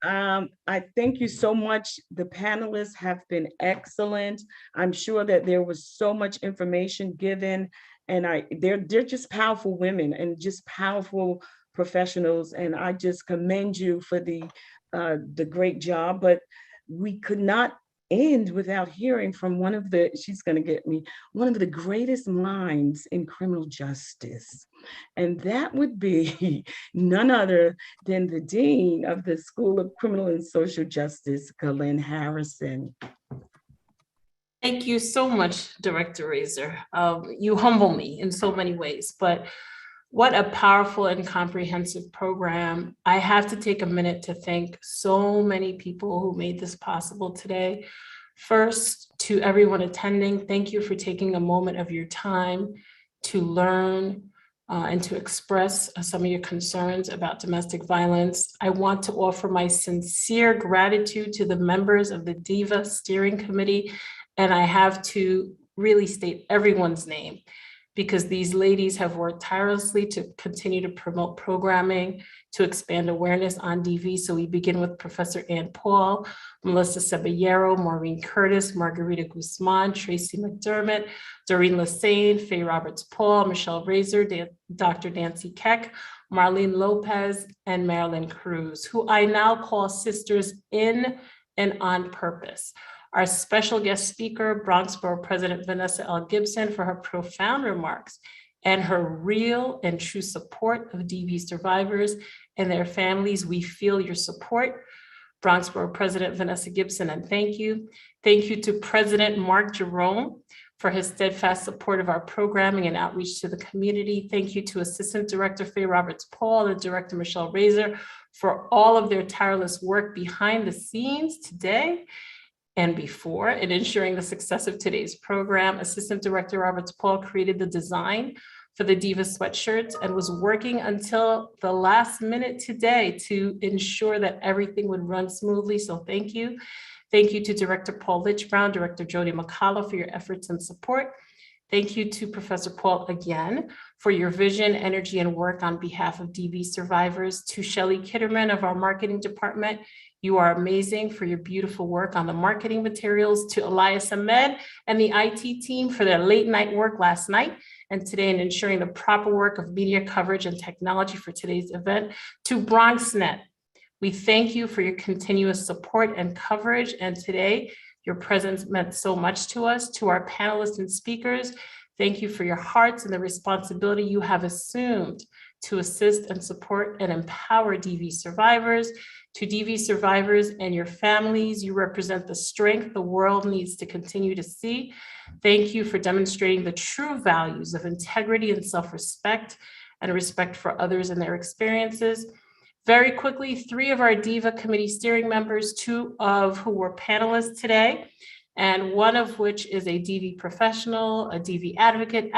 I thank you so much. The panelists have been excellent. I'm sure that there was so much information given, and they're just powerful women and just powerful professionals. And I just commend you for the great job. But we could not end without hearing from one of the greatest minds in criminal justice. And that would be none other than the Dean of the School of Criminal and Social Justice, Glenn Harrison. Thank you so much, Director Razor. You humble me in so many ways, but what a powerful and comprehensive program. I have to take a minute to thank so many people who made this possible today. First, to everyone attending, thank you for taking a moment of your time to learn and to express some of your concerns about domestic violence. I want to offer my sincere gratitude to the members of the DIVA Steering Committee, and I have to really state everyone's name, because these ladies have worked tirelessly to continue to promote programming, to expand awareness on DV. So we begin with Professor Ann Paul, Melissa Caballero, Maureen Curtis, Margarita Guzman, Tracy McDermott, Doreen Lassane, Faye Roberts-Paul, Michelle Razor, Dr. Nancy Keck, Marlene Lopez, and Marilyn Cruz, who I now call sisters in and on purpose. Our special guest speaker, Bronx Borough President Vanessa L. Gibson, for her profound remarks and her real and true support of DV survivors and their families. We feel your support. Bronx Borough President Vanessa Gibson, and thank you. Thank you to President Mark Jerome for his steadfast support of our programming and outreach to the community. Thank you to Assistant Director Faye Roberts-Paul and Director Michelle Razor for all of their tireless work behind the scenes today and before in ensuring the success of today's program. Assistant Director Roberts-Paul created the design for the Diva sweatshirts and was working until the last minute today to ensure that everything would run smoothly. So thank you. Thank you to Director Paul Litchbrown, Director Jody McCullough for your efforts and support. Thank you to Professor Paul again for your vision, energy, and work on behalf of DV survivors. To Shelly Kitterman of our marketing department, you are amazing for your beautiful work on the marketing materials. To Elias Ahmed and the IT team for their late night work last night and today in ensuring the proper work of media coverage and technology for today's event. To BronxNet, we thank you for your continuous support and coverage. And today, your presence meant so much to us. To our panelists and speakers, thank you for your hearts and the responsibility you have assumed to assist and support and empower DV survivors. To DV survivors and your families, you represent the strength the world needs to continue to see. Thank you for demonstrating the true values of integrity and self-respect and respect for others and their experiences. Very quickly, 3 of our Diva Committee steering members, 2 of who were panelists today, and 1 of which is a DV professional, a DV advocate,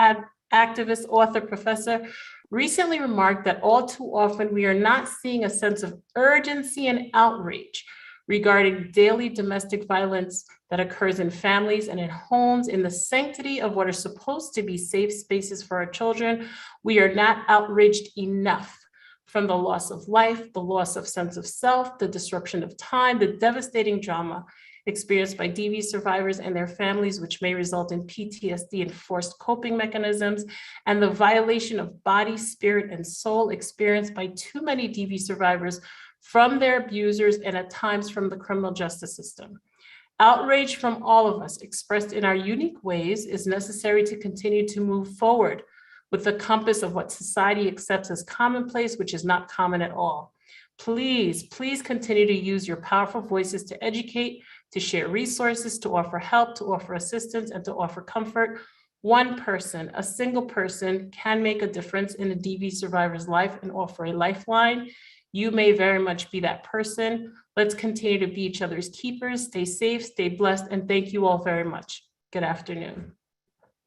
activist, author, professor, recently remarked that all too often we are not seeing a sense of urgency and outrage regarding daily domestic violence that occurs in families and in homes in the sanctity of what are supposed to be safe spaces for our children. We are not outraged enough from the loss of life, the loss of sense of self, the disruption of time, the devastating trauma experienced by DV survivors and their families, which may result in PTSD and forced coping mechanisms, and the violation of body, spirit, and soul experienced by too many DV survivors from their abusers and at times from the criminal justice system. Outrage from all of us, expressed in our unique ways, is necessary to continue to move forward with the compass of what society accepts as commonplace, which is not common at all. Please, please continue to use your powerful voices to educate, to share resources, to offer help, to offer assistance, and to offer comfort. One person, a single person, can make a difference in a DV survivor's life and offer a lifeline. You may very much be that person. Let's continue to be each other's keepers. Stay safe, stay blessed, and thank you all very much. Good afternoon.